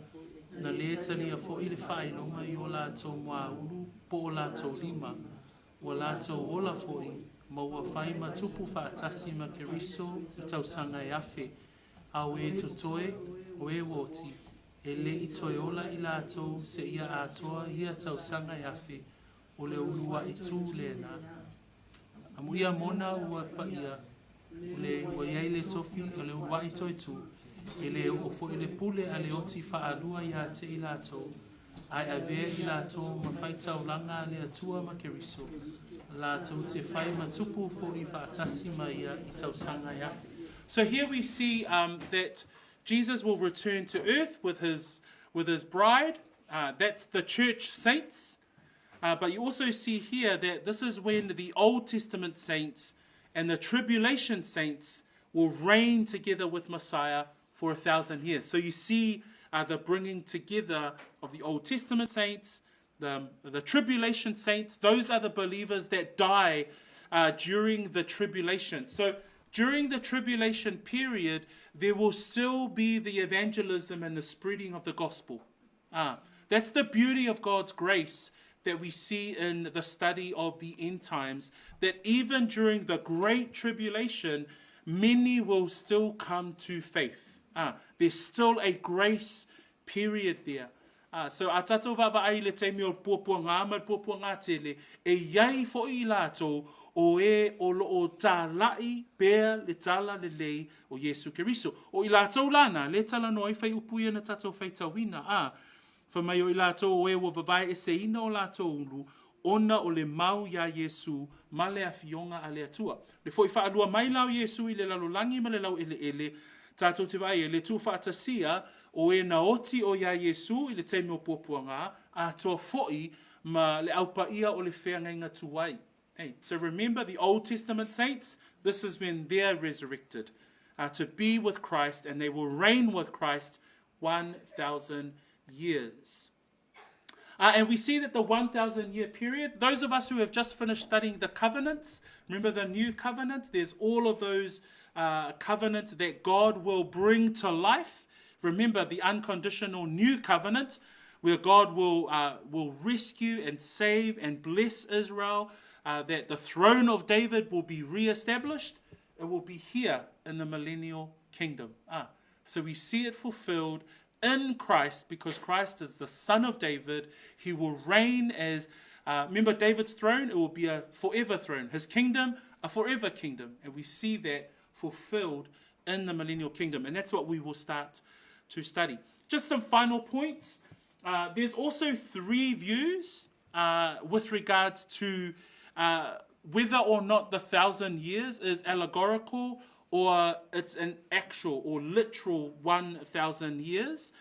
Na le tali a fo I le whailonga I o lātou mua uru, po o lātou lima. O lātou ola fo I, maua whai ma tupu whaatasi ma ke riso i tausanga e awhi. Au e totoe o e woti, e le i toe ola i lātou se ia atoa ia tausanga e awhi, o le ulua i tū le nā. Amu ia mona ua pa ia, o le ua iai le tofi, o le ua i toi tū, e le ofo i le pule a le oti whaalua ia te i lātou, ai a vea i lātou ma whaitau langa le atua ma ke riso, lātou te whai ma tupu fo i whaatasi ma ia i tausanga e awhi. So here we see that Jesus will return to earth with his bride. That's the church saints. But you also see here that this is when the Old Testament saints and the tribulation saints will reign together with Messiah for 1,000 years. So you see the bringing together of the Old Testament saints, the tribulation saints. Those are the believers that die during the tribulation. So during the tribulation period, there will still be the evangelism and the spreading of the gospel. That's the beauty of God's grace that we see in the study of the end times, that even during the great tribulation, many will still come to faith. There's still a grace period there. So a tatou vava'ai le teimi o puapua ngā ma puapua ngā tele, e iai fo I lātou o e o loo tālai bea le tala le lei o Yesu Keriso. O I lātou lana, le tala no ai whai upuia na tatou whai tauina. Whamai o I lātou o e wa vavai e se ina o lātou ulu, ona o le mau ia Yesu, ma le awhionga a le atua. Le fo I whaalua mai lau Yesu I le lalolangi ma le lau ele, tātou te vai e le tū whaatasia o e na oti o ia Yesu I le teimi o puapua ngā, a toa foi ma le aupa ia o le whenga inga tuai. Hey, so remember the Old Testament saints, this is when they're resurrected to be with Christ, and they will reign with Christ 1,000 years. And we see that the 1,000 year period, those of us who have just finished studying the covenants, remember the new covenant, there's all of those covenants that God will bring to life. Remember the unconditional new covenant where God will rescue and save and bless Israel, that the throne of David will be re-established. It will be here in the millennial kingdom. So we see it fulfilled in Christ, because Christ is the son of David. He will reign as, remember David's throne, it will be a forever throne. His kingdom, a forever kingdom. And we see that fulfilled in the millennial kingdom. And that's what we will start to study. Just some final points. There's also three views with regards to whether or not the 1,000 years is allegorical or it's an actual or literal 1,000 years,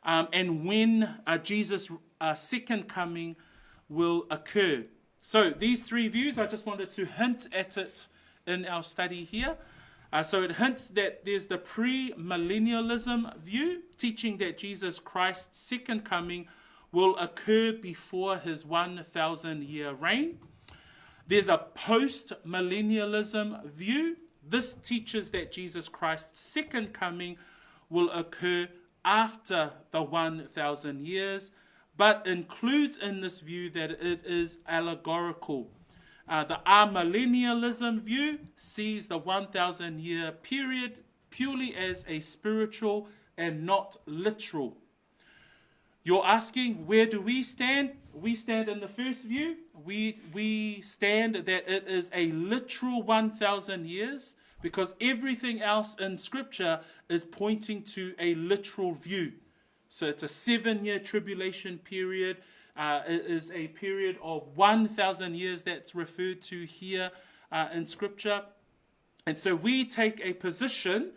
and when Jesus' second coming will occur. So these three views, I just wanted to hint at it in our study here. So it hints that there's the pre-millennialism view, teaching that Jesus Christ's second coming will occur before his 1,000-year reign. There's a post-millennialism view. This teaches that Jesus Christ's second coming will occur after the 1,000 years, but includes in this view that it is allegorical. The amillennialism view sees the 1,000-year period purely as a spiritual and not literal. You're asking, where do we stand? We stand in the first view. We stand that it is a literal 1,000 years, because everything else in Scripture is pointing to a literal view. So it's a 7-year tribulation period. It is a period of 1,000 years that's referred to here in Scripture. And so we take a position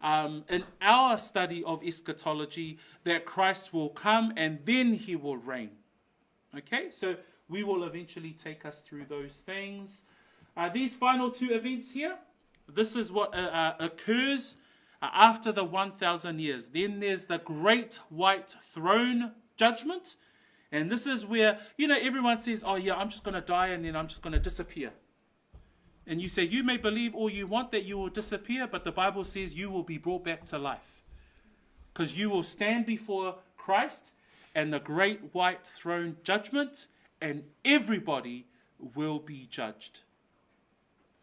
in our study of eschatology that Christ will come and then he will reign. Okay, so we will eventually take us through those things. These final two events here, this is what occurs after the 1,000 years. Then there's the great white throne judgment. And this is where, everyone says, oh yeah, I'm just going to die and then I'm just going to disappear. And you say, you may believe all you want that you will disappear, but the Bible says you will be brought back to life. Because you will stand before Christ and the great white throne judgment, and everybody will be judged.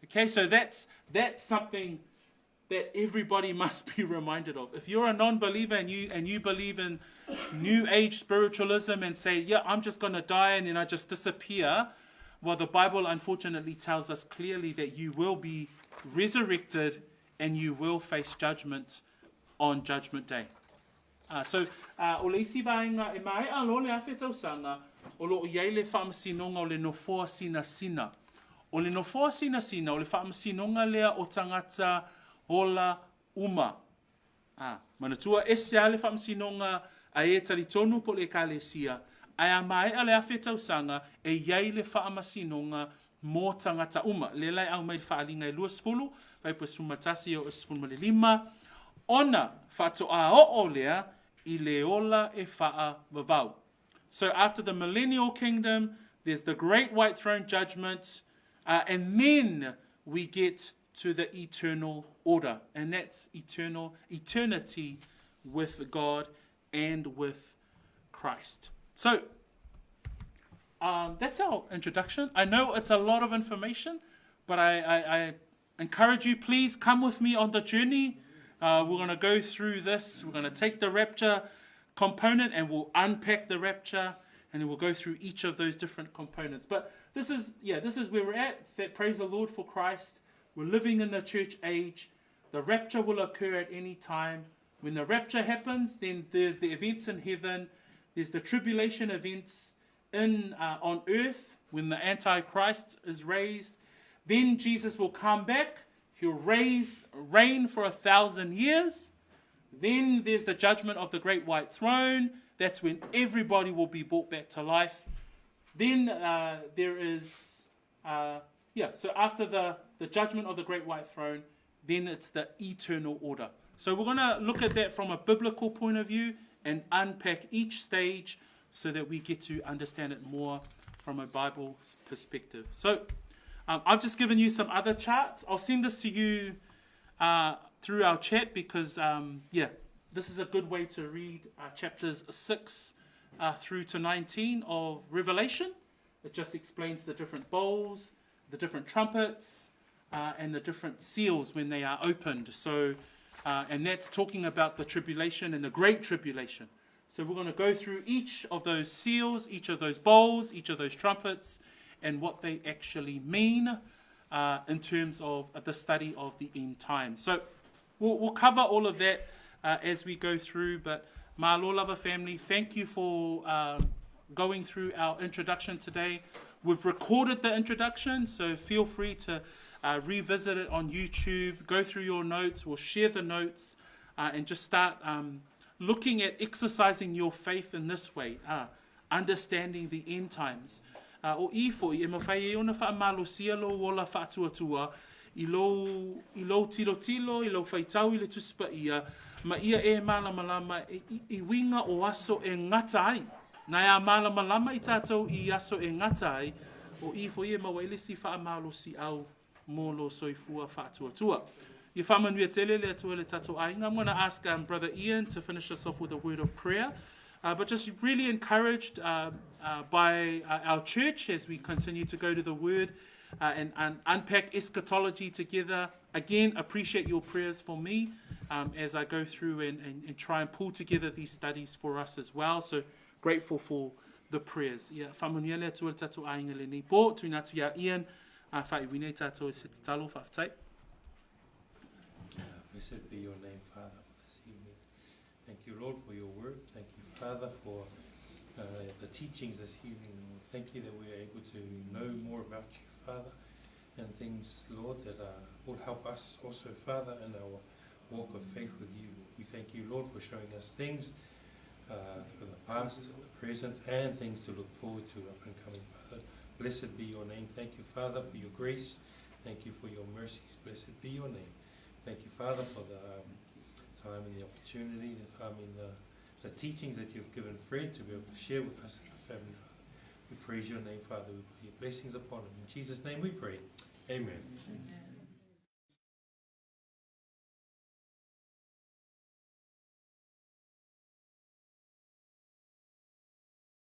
Okay, so that's something that everybody must be reminded of. If you're a non-believer and you believe in New Age spiritualism and say, yeah, I'm just going to die and then I just disappear, well, the Bible unfortunately tells us clearly that you will be resurrected and you will face judgment on Judgment Day. So, o le isi vaenga e mai a lo le awhi tausanga, o lo iei le whaamasinonga o le nofoa sina. O le nofoa sina, o le whaamasinonga lea o tangata hola uma. Manatua esia le whaamasinonga a e tali tonu po le kalesia, ai a mai a le awhi tausanga e iei le whaamasinonga mō tangata uma. Le lai au mai whaalinga e luas fulu, vai pa sumatasi o esfulu le lima, ona whatoa o lea, I le ola e wha vavau. So after the millennial kingdom, there's the great white throne judgment, and then we get to the eternal order, and that's eternity with God and with Christ. So that's our introduction. I know it's a lot of information, but I encourage you, please come with me on the journey. We're going to go through this. We're going to take the rapture component and we'll unpack the rapture, and then we'll go through each of those different components. But this is where we're at. Praise the Lord for Christ. We're living in the church age. The rapture will occur at any time. When the rapture happens, then there's the events in heaven. There's the tribulation events on earth when the Antichrist is raised. Then Jesus will come back. He'll reign for 1,000 years. Then there's the judgment of the great white throne. That's when everybody will be brought back to life. Then there is, so after the judgment of the great white throne, then it's the eternal order. So we're going to look at that from a biblical point of view and unpack each stage so that we get to understand it more from a Bible perspective. So I've just given you some other charts. I'll send this to you through our chat because, this is a good way to read chapters 6 through to 19 of Revelation. It just explains the different bowls, the different trumpets, and the different seals when they are opened. So, and that's talking about the tribulation and the great tribulation. So we're going to go through each of those seals, each of those bowls, each of those trumpets, and what they actually mean in terms of the study of the end times. So we'll cover all of that as we go through, but Malo Lover family, thank you for going through our introduction today. We've recorded the introduction, so feel free to revisit it on YouTube, go through your notes, we'll share the notes, and just start looking at exercising your faith in this way, understanding the end times. O ifo I mawhai e ona whaamalosia lo wola whaatuatua I lo tilo, I lo whaitau I le tuspa ia, ma ia e malamalama I winga o aso e ngata ai. Na ia malamalama I tātou I aso e ngata ai, o ifo I mawailisi whaamalosi au mō lo soifua whaatuatua. Ia whamanuia tele le atua le tātou ainga. I'm going to ask Brother Ian to finish us off with a word of prayer. But just really encouraged by our church as we continue to go to the Word and unpack eschatology together. Again, appreciate your prayers for me as I go through and try and pull together these studies for us as well. So grateful for the prayers. Ia whamunia lea tua tātou ainga le nei pō, tū nātu ia Ian, whai wine tātou se te talo whawhtai. Blessed be your name, Father, this evening. Thank you, Lord, for your word. Thank you, Father, for the teachings this evening. Lord. Thank you that we are able to know more about you, Father, and things, Lord, that will help us also, Father, in our walk of faith with you. We thank you, Lord, for showing us things from the past, the present, and things to look forward to up and coming, Father. Blessed be your name. Thank you, Father, for your grace. Thank you for your mercies. Blessed be your name. Thank you, Father, for the time and the opportunity, the teachings that you've given Fred to be able to share with us as a family, Father. We praise your name, Father. We put your blessings upon him. In Jesus' name we pray. Amen. Amen.